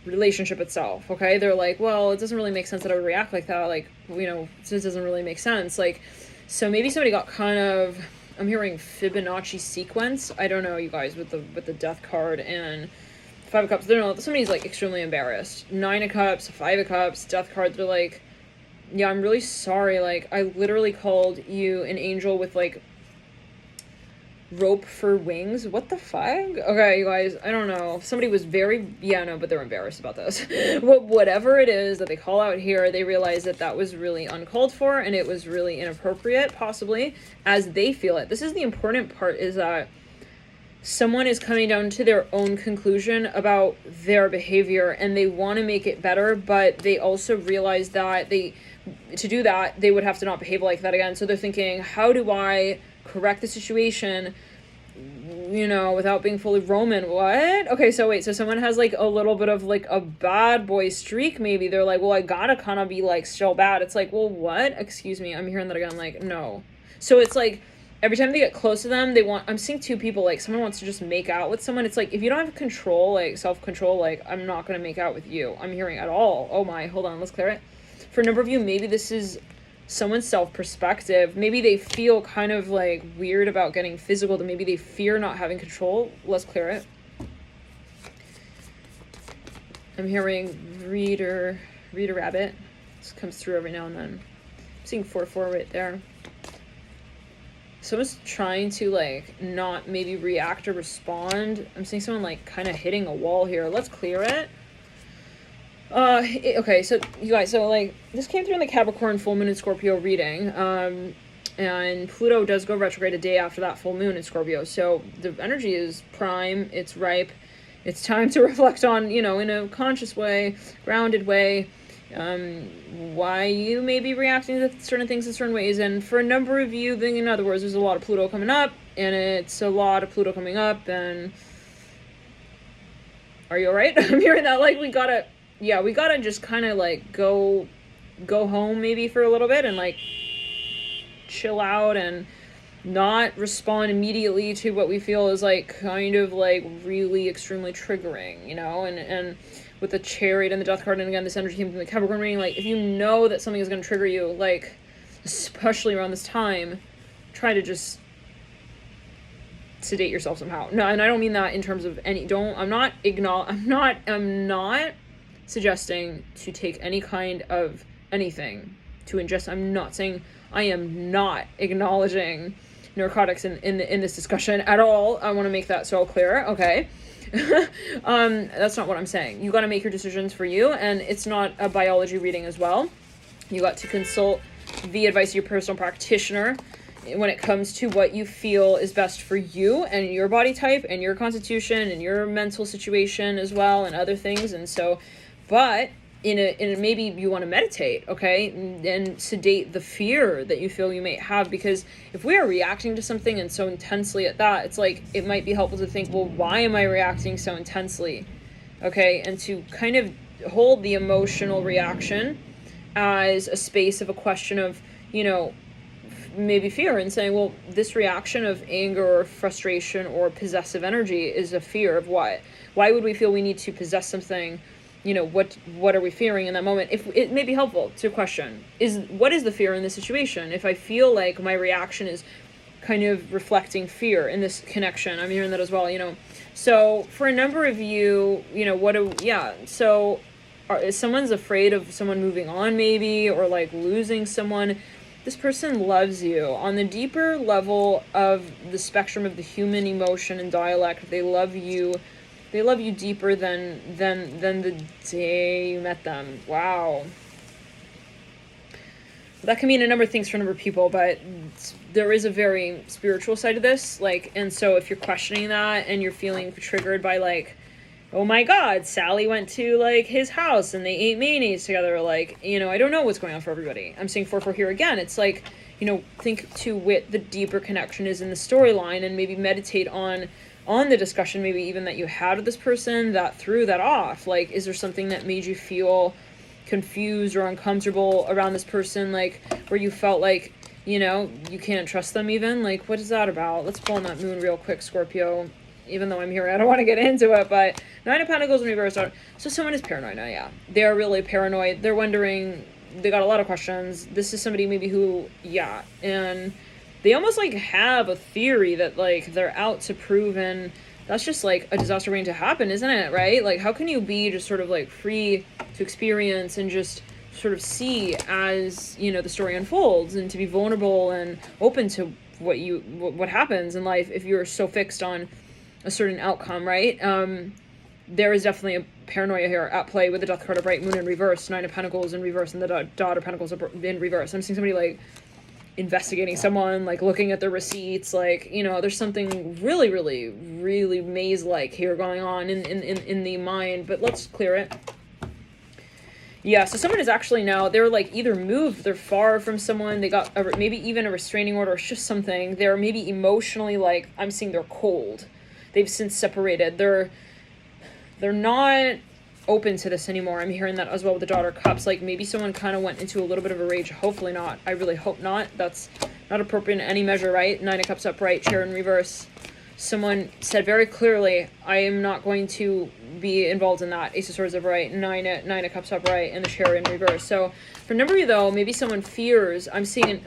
relationship itself, okay? They're like, well, it doesn't really make sense that I would react like that. Like, you know, this doesn't really make sense. Like, so maybe somebody got kind of, I'm hearing Fibonacci sequence. I don't know, you guys, with the Death card and Five of Cups. They don't know, somebody's, like, extremely embarrassed. Nine of Cups, Five of Cups, Death cards. They're like, yeah, I'm really sorry. Like, I literally called you an angel with, like, rope for wings. What the fuck? Okay, you guys, I don't know. Somebody was very, yeah, no, but they're embarrassed about this. Whatever it is that they call out here, they realize that that was really uncalled for and it was really inappropriate, possibly, as they feel it. This is the important part, is that someone is coming down to their own conclusion about their behavior and they want to make it better, but they also realize that to do that, they would have to not behave like that again. So they're thinking, how do I correct the situation, you know, without being fully Roman? What? Okay, so wait, so someone has, like, a little bit of, like, a bad boy streak, maybe. They're like, well, I gotta kind of be, like, so bad. It's like, well, what? Excuse me, I'm hearing that again, like, no. So it's like, every time they get close to them, I'm seeing two people, like, someone wants to just make out with someone. It's like, if you don't have control, like, self-control, like, I'm not gonna make out with you. I'm hearing at all. Oh my, hold on, let's clear it. For a number of you, maybe this is someone's self-perspective. Maybe they feel kind of, like, weird about getting physical, that maybe they fear not having control. Let's clear it. I'm hearing Reader Rabbit. This comes through every now and then. I'm seeing 4-4 right there. Someone's trying to, like, not maybe react or respond. I'm seeing someone, like, kind of hitting a wall here. Let's clear it. Okay, so you guys, so, like, this came through in the Capricorn full moon in Scorpio reading, and Pluto does go retrograde a day after that full moon in Scorpio, so the energy is prime, it's ripe, it's time to reflect on, you know, in a conscious way, grounded way, why you may be reacting to certain things in certain ways. And for a number of you, then in other words, there's a lot of Pluto coming up, and it's a lot of Pluto coming up, and are you alright? I'm hearing that, like, we gotta just kind of, like, go home maybe for a little bit and, like, chill out and not respond immediately to what we feel is, like, kind of, like, really extremely triggering, you know, and with the Chariot and the Death card, and again, this energy came from the Capricorn reading, like, if you know that something is going to trigger you, like, especially around this time, try to just sedate yourself somehow. No, and I don't mean that in terms of I'm not suggesting to take any kind of anything to ingest. I'm not saying, I am not acknowledging narcotics in this discussion at all. I want to make that so clear, okay? That's not what I'm saying. You got to make your decisions for you, and it's not a biology reading as well. You got to consult the advice of your personal practitioner when it comes to what you feel is best for you and your body type and your constitution and your mental situation as well, and other things. And so, but in a maybe you want to meditate, okay, and sedate the fear that you feel you may have, because if we are reacting to something and so intensely at that, it's like, it might be helpful to think, well, why am I reacting so intensely, okay, and to kind of hold the emotional reaction as a space of a question of, you know, maybe fear, and saying, well, this reaction of anger or frustration or possessive energy is a fear of what? Why would we feel we need to possess something? You know, what are we fearing in that moment? If it may be helpful to question, what is the fear in this situation? If I feel like my reaction is kind of reflecting fear in this connection, I'm hearing that as well, you know. So for a number of you, you know, so if someone's afraid of someone moving on maybe, or like losing someone, this person loves you on the deeper level of the spectrum of the human emotion and dialect. They love you deeper than the day you met them. Wow. That can mean a number of things for a number of people, but there is a very spiritual side to this. Like, and so if you're questioning that and you're feeling triggered by, like, oh my God, Sally went to, like, his house and they ate mayonnaise together. Like, you know, I don't know what's going on for everybody. I'm seeing 4-4 here again. It's like, you know, think to what the deeper connection is in the storyline, and maybe meditate on the discussion, maybe even that you had with this person that threw that off. Like, is there something that made you feel confused or uncomfortable around this person? Like, where you felt like, you know, you can't trust them even? Like, what is that about? Let's pull on that moon real quick, Scorpio. Even though I'm here, I don't want to get into it, but 9 of Pentacles in reverse. So someone is paranoid now, yeah. They are really paranoid. They're wondering, they got a lot of questions. This is somebody maybe who, yeah, and they almost, like, have a theory that, like, they're out to prove, and that's just, like, a disaster waiting to happen, isn't it, right? Like, how can you be just sort of, like, free to experience and just sort of see as, you know, the story unfolds, and to be vulnerable and open to what happens in life if you're so fixed on a certain outcome, right? There is definitely a paranoia here at play with the Death card upright, Moon in reverse, 9 of Pentacles in reverse, and the Daughter of Pentacles in reverse. I'm seeing somebody, like, investigating someone, like, looking at their receipts, like, you know, there's something really, really, really maze-like here going on in the mind, but let's clear it. Yeah, so someone is actually now, they're, like, either moved, they're far from someone, they got maybe even a restraining order, it's just something. They're maybe emotionally, like, I'm seeing they're cold. They've since separated. They're not open to this anymore. I'm hearing that as well with the Daughter of Cups. Like, maybe someone kind of went into a little bit of a rage. Hopefully not. I really hope not. That's not appropriate in any measure, right? 9 of Cups upright, Chair in reverse. Someone said very clearly, I am not going to be involved in that. Ace of Swords upright, 9 of Cups upright, and the Chair in reverse. So for a number of you though, maybe someone fears. I'm seeing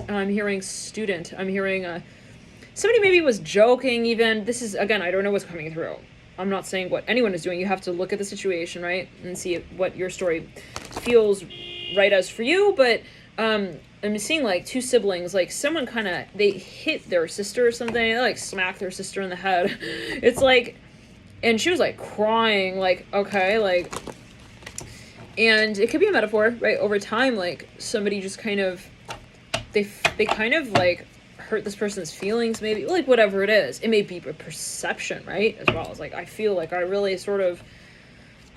I'm hearing student. I'm hearing somebody maybe was joking even. This is, again, I don't know what's coming through. I'm not saying what anyone is doing. You have to look at the situation, right? And see what your story feels right as for you. But I'm seeing, like, 2 siblings, like, someone kind of, they hit their sister or something. They, like, smacked their sister in the head. It's like, and she was, like, crying, like, okay, like, and it could be a metaphor, right? Over time, like, somebody just kind of, they kind of, like, hurt this person's feelings, maybe, like, whatever it is. It may be a perception, right, as well. It's like, I feel like I really sort of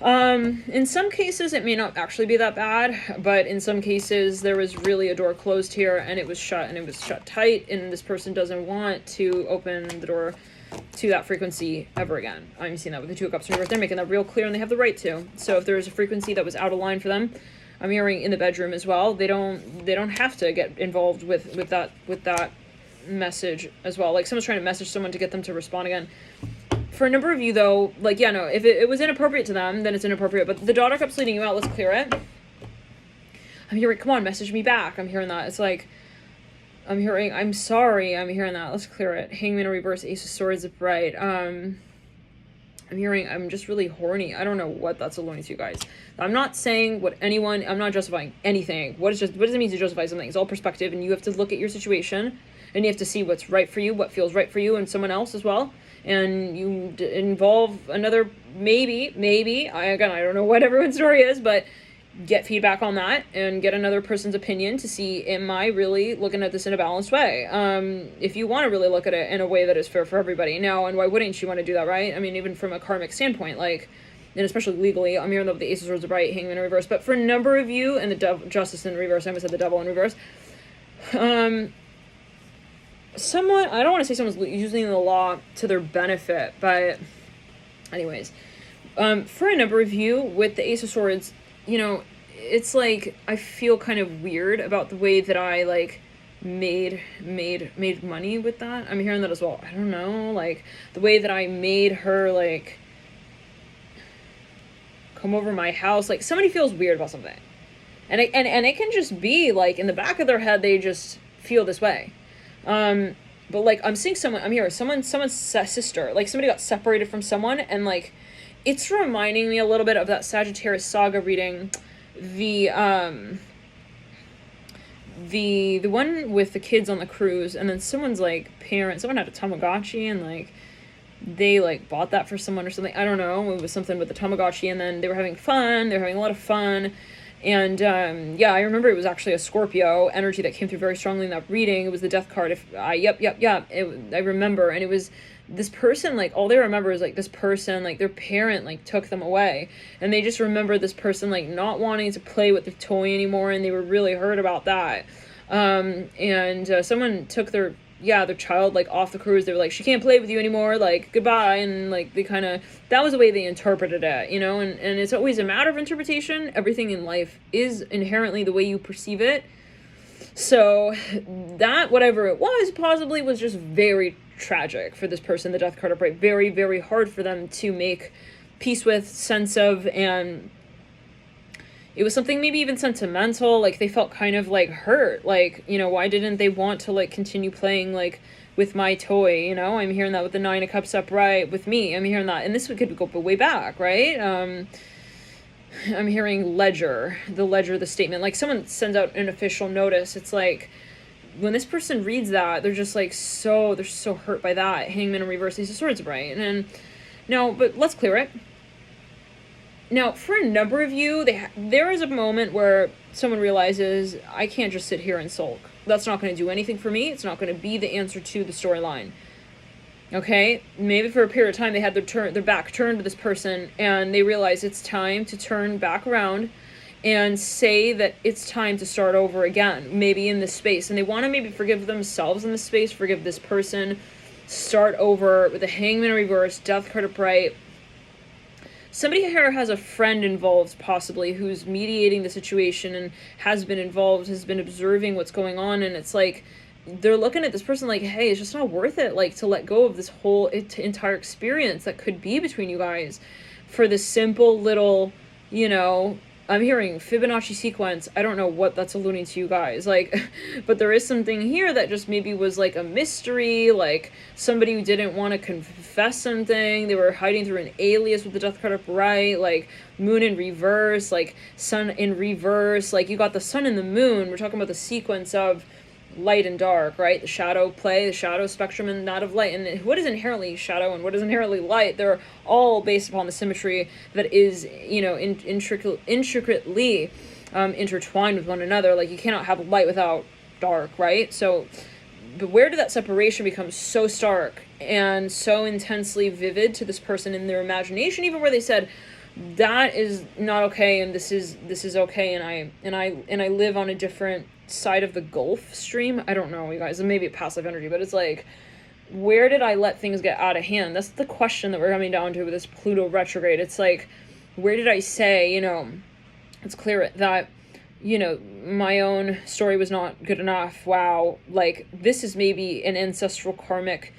In some cases, it may not actually be that bad, but in some cases, there was really a door closed here, and it was shut tight, and this person doesn't want to open the door to that frequency ever again. I'm seeing that with the Two of Cups in reverse. They're making that real clear, and they have the right to. So if there's a frequency that was out of line for them, I'm hearing in the bedroom as well, they don't have to get involved with that message as well. Like, someone's trying to message someone to get them to respond again. For a number of you, though, like, yeah, no, if it was inappropriate to them, then it's inappropriate. But the Daughter Cup's leading you out. Let's clear it. I'm hearing, come on, message me back. I'm hearing that. It's like, I'm hearing, I'm sorry. I'm hearing that. Let's clear it. Hangman in reverse, Ace of Swords upright. I'm hearing, I'm just really horny. I don't know what that's alluding to, you guys. I'm not saying I'm not justifying anything. What does it mean to justify something? It's all perspective, and you have to look at your situation, and you have to see what's right for you, what feels right for you, and someone else as well. And you involve another, maybe, I don't know what everyone's story is, but get feedback on that and get another person's opinion to see, am I really looking at this in a balanced way? If you want to really look at it in a way that is fair for everybody. Now, and why wouldn't you want to do that, right? I mean, even from a karmic standpoint, like, and especially legally, I'm hearing the Ace of Swords upright, Hangman in reverse, but for a number of you, and the Justice in reverse, I almost said the Devil in reverse, someone, I don't want to say someone's using the law to their benefit, but anyways, for a number of you with the Ace of Swords, you know, it's like, I feel kind of weird about the way that I, like, made money with that. I'm hearing that as well. I don't know, like, the way that I made her, like, come over my house, like, somebody feels weird about something. And it can just be, like, in the back of their head, they just feel this way. But, like, I'm seeing someone, I'm hearing someone's sister, like, somebody got separated from someone, and, like, it's reminding me a little bit of that Sagittarius saga reading, the one with the kids on the cruise, and then someone's, like, someone had a Tamagotchi, and, like, they, like, bought that for someone or something. I don't know, it was something with the Tamagotchi, and then they were having a lot of fun. And, yeah, I remember it was actually a Scorpio energy that came through very strongly in that reading. It was the death card. I remember. And it was this person, like, all they remember is, like, this person, like, their parent, like, took them away. And they just remember this person, like, not wanting to play with the toy anymore. And they were really hurt about that. Someone took their child, like, off the cruise. They were like, she can't play with you anymore, like, goodbye. And, like, that was the way they interpreted it, you know, and it's always a matter of interpretation. Everything in life is inherently the way you perceive it. So that, whatever it was, possibly was just very tragic for this person, the death card upright. Very, very hard for them to make peace with, sense of, and it was something maybe even sentimental, like, they felt kind of, like, hurt, like, you know, why didn't they want to, like, continue playing, like, with my toy, you know? I'm hearing that with the Nine of Cups upright with me. I'm hearing that, and this could go way back, right? I'm hearing the statement, like, someone sends out an official notice. It's like, when this person reads that, they're just, like, they're so hurt by that. Hangman in reverse, Ace of Swords upright, and no, but let's clear it. Now, for a number of you, there is a moment where someone realizes, I can't just sit here and sulk. That's not going to do anything for me. It's not going to be the answer to the storyline. Okay? Maybe for a period of time, they had their back turned to this person, and they realize it's time to turn back around and say that it's time to start over again, maybe in this space. And they want to maybe forgive themselves in this space, forgive this person, start over with a Hangman in reverse, death card upright. Somebody here has a friend involved, possibly, who's mediating the situation and has been involved, has been observing what's going on, and it's like, they're looking at this person like, hey, it's just not worth it, like, to let go of this whole entire experience that could be between you guys for this simple little, you know, I'm hearing Fibonacci sequence. I don't know what that's alluding to, you guys, like, but there is something here that just maybe was like a mystery, like somebody who didn't want to confess something. They were hiding through an alias with the death card upright, like moon in reverse, like sun in reverse, like you got the sun and the moon. We're talking about the sequence of light and dark, right? The shadow play, the shadow spectrum, and that of light. And what is inherently shadow and what is inherently light, they're all based upon the symmetry that is, you know, intricately intertwined with one another. Like, you cannot have light without dark, right? So, but where did that separation become so stark and so intensely vivid to this person in their imagination, even where they said, that is not okay, and this is okay, and I live on a different side of the Gulf Stream. I don't know, you guys, maybe a passive energy, but it's like, where did I let things get out of hand? That's the question that we're coming down to with this Pluto retrograde. It's like, where did I say, it's clear that, my own story was not good enough. Wow. Like, this is maybe an ancestral karmic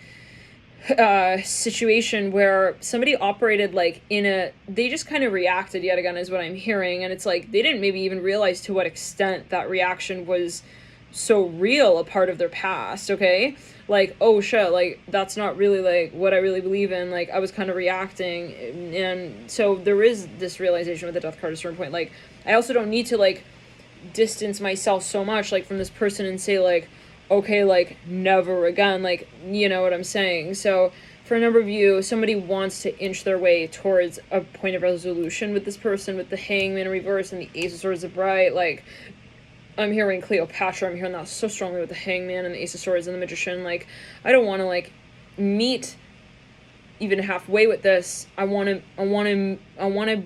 situation where somebody operated like they just kind of reacted yet again, is what I'm hearing. And it's like, they didn't maybe even realize to what extent that reaction was so real a part of their past. Okay, like, oh shit, like, that's not really like what I really believe in. Like, I was kind of reacting. And so there is this realization with the death card at a certain point. Like, I also don't need to like distance myself so much like from this person and say like, okay, like, never again, like, you know what I'm saying? So for a number of you, somebody wants to inch their way towards a point of resolution with this person, with the Hangman in reverse and the Ace of Swords upright. Like, I'm hearing Cleopatra. I'm hearing that so strongly with the Hangman and the Ace of Swords and the Magician. Like, I don't want to like meet even halfway with this. I want to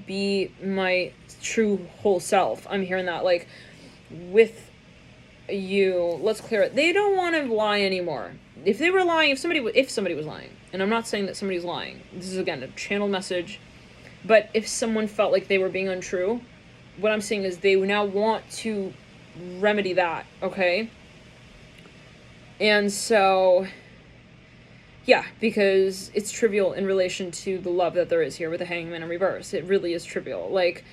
be my true whole self. I'm hearing that, like, with you. Let's clear it. They don't want to lie anymore. If they were lying, if somebody was lying, and I'm not saying that somebody's lying. This is again a channel message. But if someone felt like they were being untrue, what I'm saying is they now want to remedy that, okay? And so, yeah, because it's trivial in relation to the love that there is here with the Hangman in reverse. It really is trivial. Like,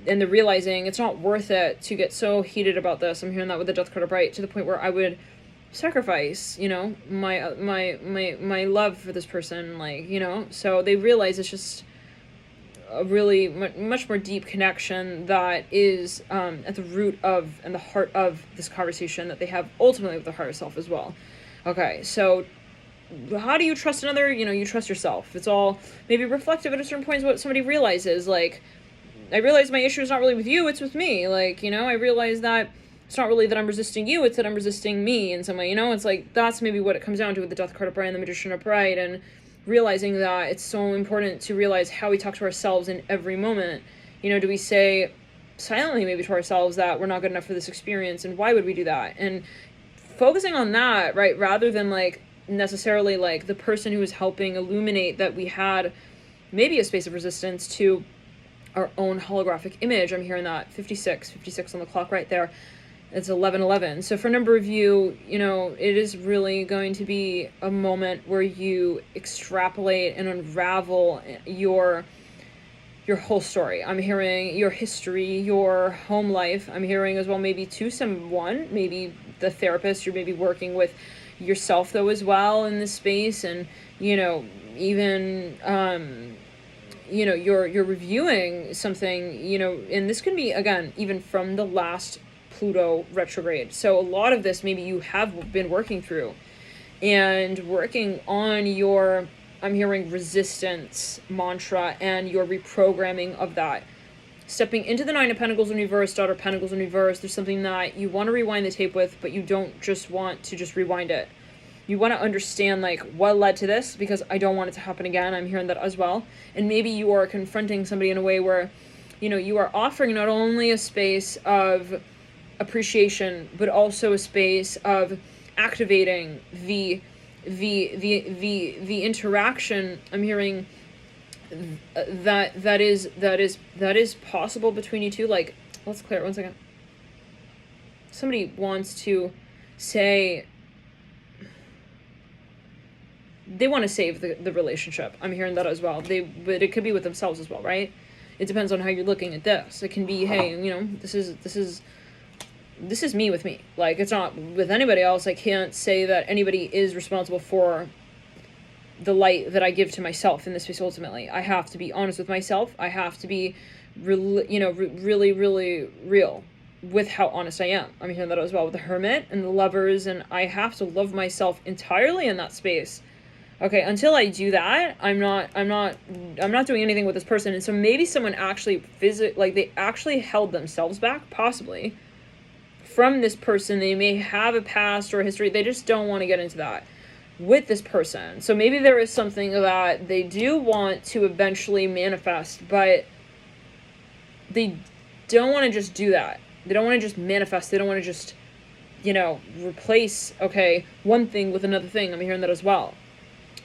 and the realizing it's not worth it to get so heated about this. I'm hearing that with the Death card upright, to the point where I would sacrifice, my love for this person, like, so they realize it's just a really much more deep connection that is at the root of and the heart of this conversation that they have ultimately with their higher self as well. Okay, so how do you trust another? You trust yourself. It's all maybe reflective at a certain point is what somebody realizes. Like, I realize my issue is not really with you, it's with me. Like, I realize that it's not really that I'm resisting you, it's that I'm resisting me in some way, It's like, that's maybe what it comes down to with the Death card upright and the Magician upright, and realizing that it's so important to realize how we talk to ourselves in every moment. Do we say silently maybe to ourselves that we're not good enough for this experience, and why would we do that? And focusing on that, right, rather than like necessarily like the person who is helping illuminate that we had maybe a space of resistance to our own holographic image. I'm hearing that 56 on the clock right there. It's 11:11. So for a number of you, it is really going to be a moment where you extrapolate and unravel your whole story. I'm hearing your history, your home life. I'm hearing as well maybe to someone, maybe the therapist you're maybe working with, yourself though as well in this space, and even you're reviewing something, and this can be again even from the last Pluto retrograde. So a lot of this maybe you have been working through and working on your, I'm hearing, resistance mantra and your reprogramming of that. Stepping into the Nine of Pentacles in reverse, Daughter of Pentacles in reverse, there's something that you want to rewind the tape with, but you don't just want to just rewind it. You want to understand, like, what led to this, because I don't want it to happen again. I'm hearing that as well. And maybe you are confronting somebody in a way where, you are offering not only a space of appreciation, but also a space of activating the interaction. I'm hearing that is possible between you two. Like, let's clear it 1 second. Somebody wants to say they want to save the relationship. I'm hearing that as well. But it could be with themselves as well, right? It depends on how you're looking at this. It can be, hey, this is me with me. Like, it's not with anybody else. I can't say that anybody is responsible for the light that I give to myself in this space. Ultimately, I have to be honest with myself. I have to be really, really real with how honest I am. I'm hearing that as well with the Hermit and the Lovers, and I have to love myself entirely in that space. Okay, until I do that, I'm not doing anything with this person. And so maybe someone actually they actually held themselves back, possibly, from this person. They may have a past or a history. They just don't want to get into that with this person. So maybe there is something that they do want to eventually manifest, but they don't want to just do that. They don't want to just manifest. They don't want to just, replace, one thing with another thing. I'm hearing that as well.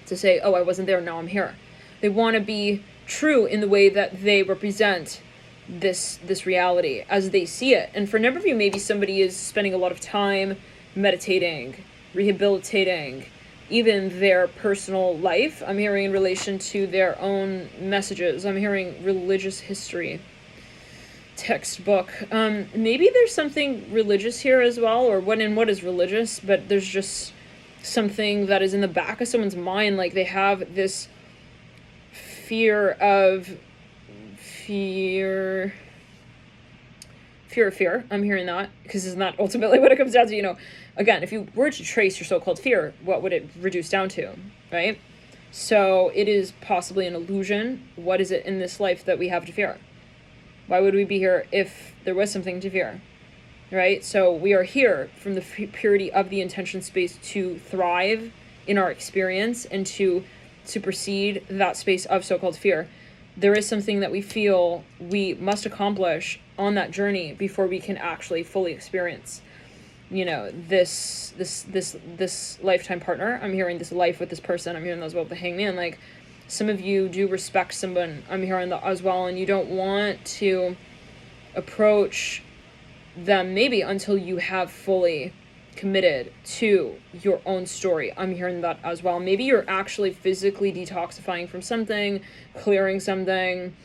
To say, oh, I wasn't there, now I'm here. They want to be true in the way that they represent this reality as they see it. And for a number of you, maybe somebody is spending a lot of time meditating, rehabilitating, even their personal life. I'm hearing in relation to their own messages. I'm hearing religious history, textbook. Maybe there's something religious here as well, or what is religious, but there's just something that is in the back of someone's mind, like they have this fear of fear. I'm hearing that, because isn't that ultimately what it comes down to? Again, if you were to trace your so-called fear, what would it reduce down to, right? So it is possibly an illusion. What is it in this life that we have to fear? Why would we be here if there was something to fear, right? So we are here from the purity of the intention space to thrive in our experience and to supersede that space of so-called fear. There is something that we feel we must accomplish on that journey before we can actually fully experience, this lifetime partner. I'm hearing this life with this person. I'm hearing that as well with the hangman. Like, some of you do respect someone. I'm hearing that as well, and you don't want to approach them maybe until you have fully committed to your own story. I'm hearing that as well. Maybe you're actually physically detoxifying from something, clearing something,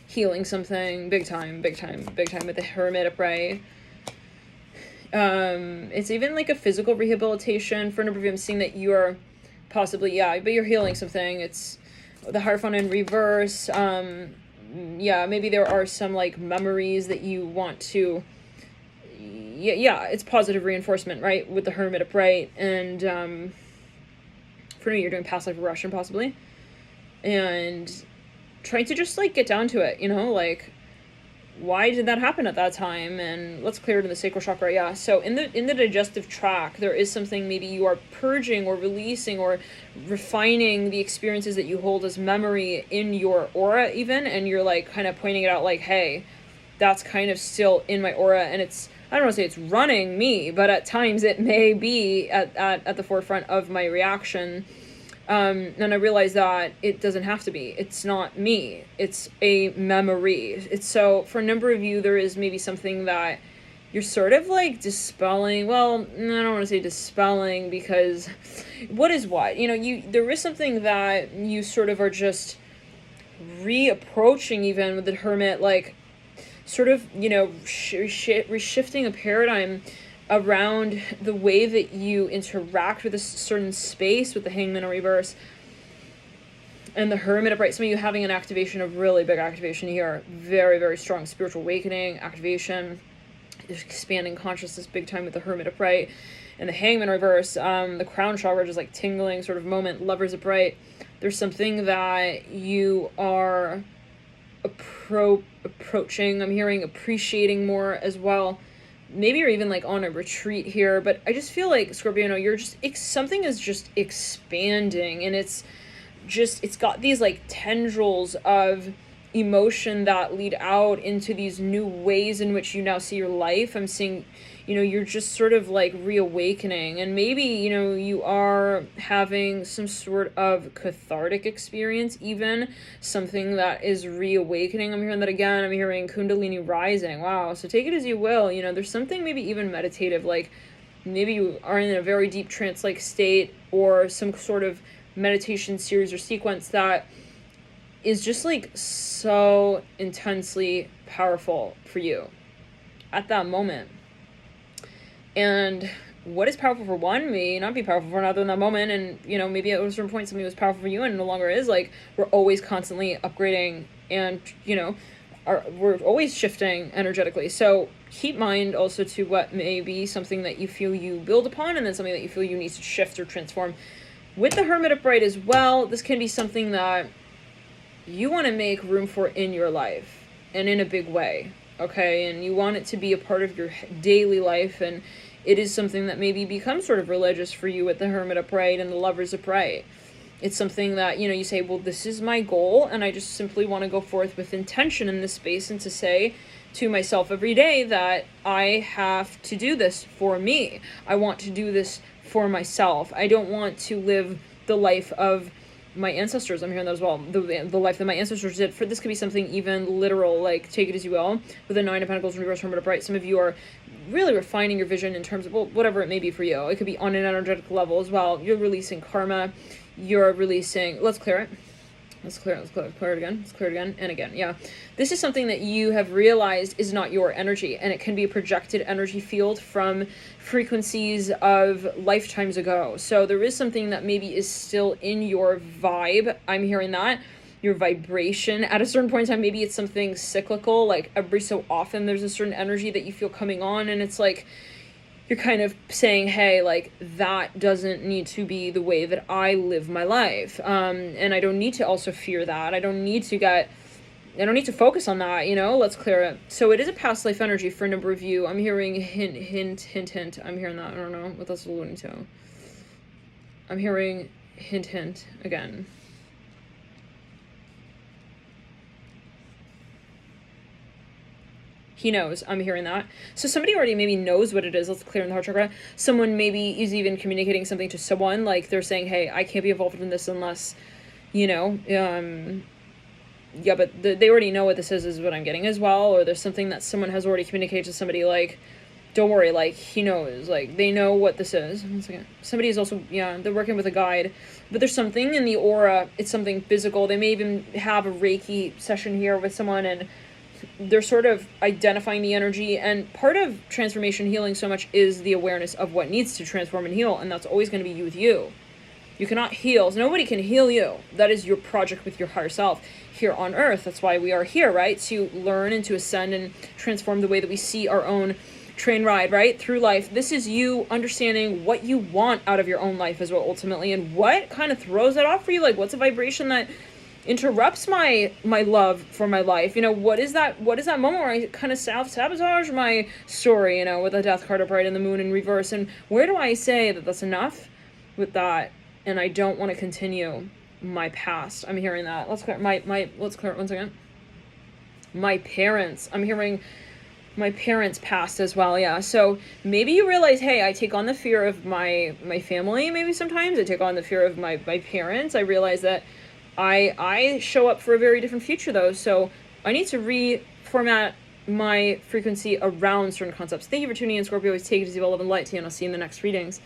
healing something, big time with the hermit upright. It's even like a physical rehabilitation. For a number of you, I'm seeing that you are possibly, but you're healing something. It's the Hierophant in reverse. Maybe there are some like memories that you want to, it's positive reinforcement, right? With the hermit upright. And for me, you're doing past life regression possibly. And trying to just like get down to it, like, why did that happen at that time? And let's clear it in the sacral chakra. So in the digestive tract, there is something maybe you are purging or releasing or refining the experiences that you hold as memory in your aura even, and you're like kind of pointing it out like, hey, that's kind of still in my aura, and it's, I don't want to say it's running me, but at times it may be at the forefront of my reaction. And I realize that it doesn't have to be. It's not me. It's a memory. It's so, for a number of you, there is maybe something that you're sort of like dispelling. Well, I don't want to say dispelling, because what is what? There is something that you sort of are just reapproaching even with the hermit, like sort of, reshifting a paradigm around the way that you interact with a certain space with the hangman in reverse and the hermit upright. Some of you having an activation, a really big activation here, very, very strong spiritual awakening, activation, expanding consciousness big time with the hermit upright and the hangman reverse. The crown chakra just like tingling sort of moment, lovers upright. There's something that you are approaching. I'm hearing appreciating more as well. Maybe you're even like on a retreat here, but I just feel like, Scorpio, you're just, something is just expanding, and it's got these like tendrils of emotion that lead out into these new ways in which you now see your life. I'm seeing, you're just sort of like reawakening, and maybe, you are having some sort of cathartic experience, even something that is reawakening. I'm hearing that again. I'm hearing Kundalini rising. Wow. So take it as you will. There's something maybe even meditative, like maybe you are in a very deep trance-like state, or some sort of meditation series or sequence that is just like so intensely powerful for you at that moment. And what is powerful for one may not be powerful for another in that moment. And, maybe at a certain point something was powerful for you and no longer is. Like, we're always constantly upgrading and, we're always shifting energetically. So keep mind also to what may be something that you feel you build upon, and then something that you feel you need to shift or transform. With the hermit upright as well, this can be something that you want to make room for in your life, and in a big way, okay? And you want it to be a part of your daily life, and it is something that maybe becomes sort of religious for you with the hermit upright and the lovers upright. It's something that, you know, you say, well, this is my goal, and I just simply want to go forth with intention in this space, and to say to myself every day that I have to do this for me. I want to do this for myself. I don't want to live the life of my ancestors. I'm hearing that as well. The life that my ancestors did. For this could be something even literal, like take it as you will. With the Nine of Pentacles in reverse, Hermit upright, some of you are really refining your vision in terms of, well, whatever it may be for you. It could be on an energetic level as well. You're releasing karma. You're releasing, let's clear it. Let's clear it again, and again. Yeah. This is something that you have realized is not your energy, and it can be a projected energy field from frequencies of lifetimes ago. So there is something that maybe is still in your vibe. I'm hearing that. Your vibration at a certain point in time. Maybe it's something cyclical, like every so often there's a certain energy that you feel coming on, and it's like, you're kind of saying, hey, like, that doesn't need to be the way that I live my life. And I don't need to also fear that. I don't need to focus on that, you know? Let's clear it. So it is a past life energy for a number of you. I'm hearing hint. I'm hearing that. I don't know what that's alluding to. I'm hearing hint again. He knows. I'm hearing that. So somebody already maybe knows what it is. Let's clear in the heart chakra. Someone maybe is even communicating something to someone. Like they're saying, hey, I can't be involved in this unless, you know, yeah, but they already know what this is what I'm getting as well. Or there's something that someone has already communicated to somebody, like, don't worry, like, he knows, like, they know what this is. One second. Somebody is also, yeah, they're working with a guide. But there's something in the aura. It's something physical. They may even have a Reiki session here with someone, and they're sort of identifying the energy. And part of transformation healing so much is the awareness of what needs to transform and heal, and that's always going to be you with you. You cannot heal. Nobody can heal you. That is your project with your higher self here on earth. That's why we are here, right? To learn and to ascend and transform the way that we see our own train ride, right? Through life. This is you understanding what you want out of your own life as well, ultimately, and what kind of throws that off for you. Like, what's a vibration that interrupts my love for my life? You know, what is that moment where I kind of self-sabotage my story, you know, with the death card upright and the moon in reverse? And where do I say that that's enough with that, and I don't want to continue my past? I'm hearing that. Let's clear let's clear it once again. My parents. I'm hearing my parents' past as well. Yeah. So maybe you realize, hey, I take on the fear of my family. Maybe sometimes I take on the fear of my parents. I realize that I show up for a very different future, though, so I need to reformat my frequency around certain concepts. Thank you for tuning in, Scorpio. Always take it as you will, love and light to you, and I'll see you in the next readings.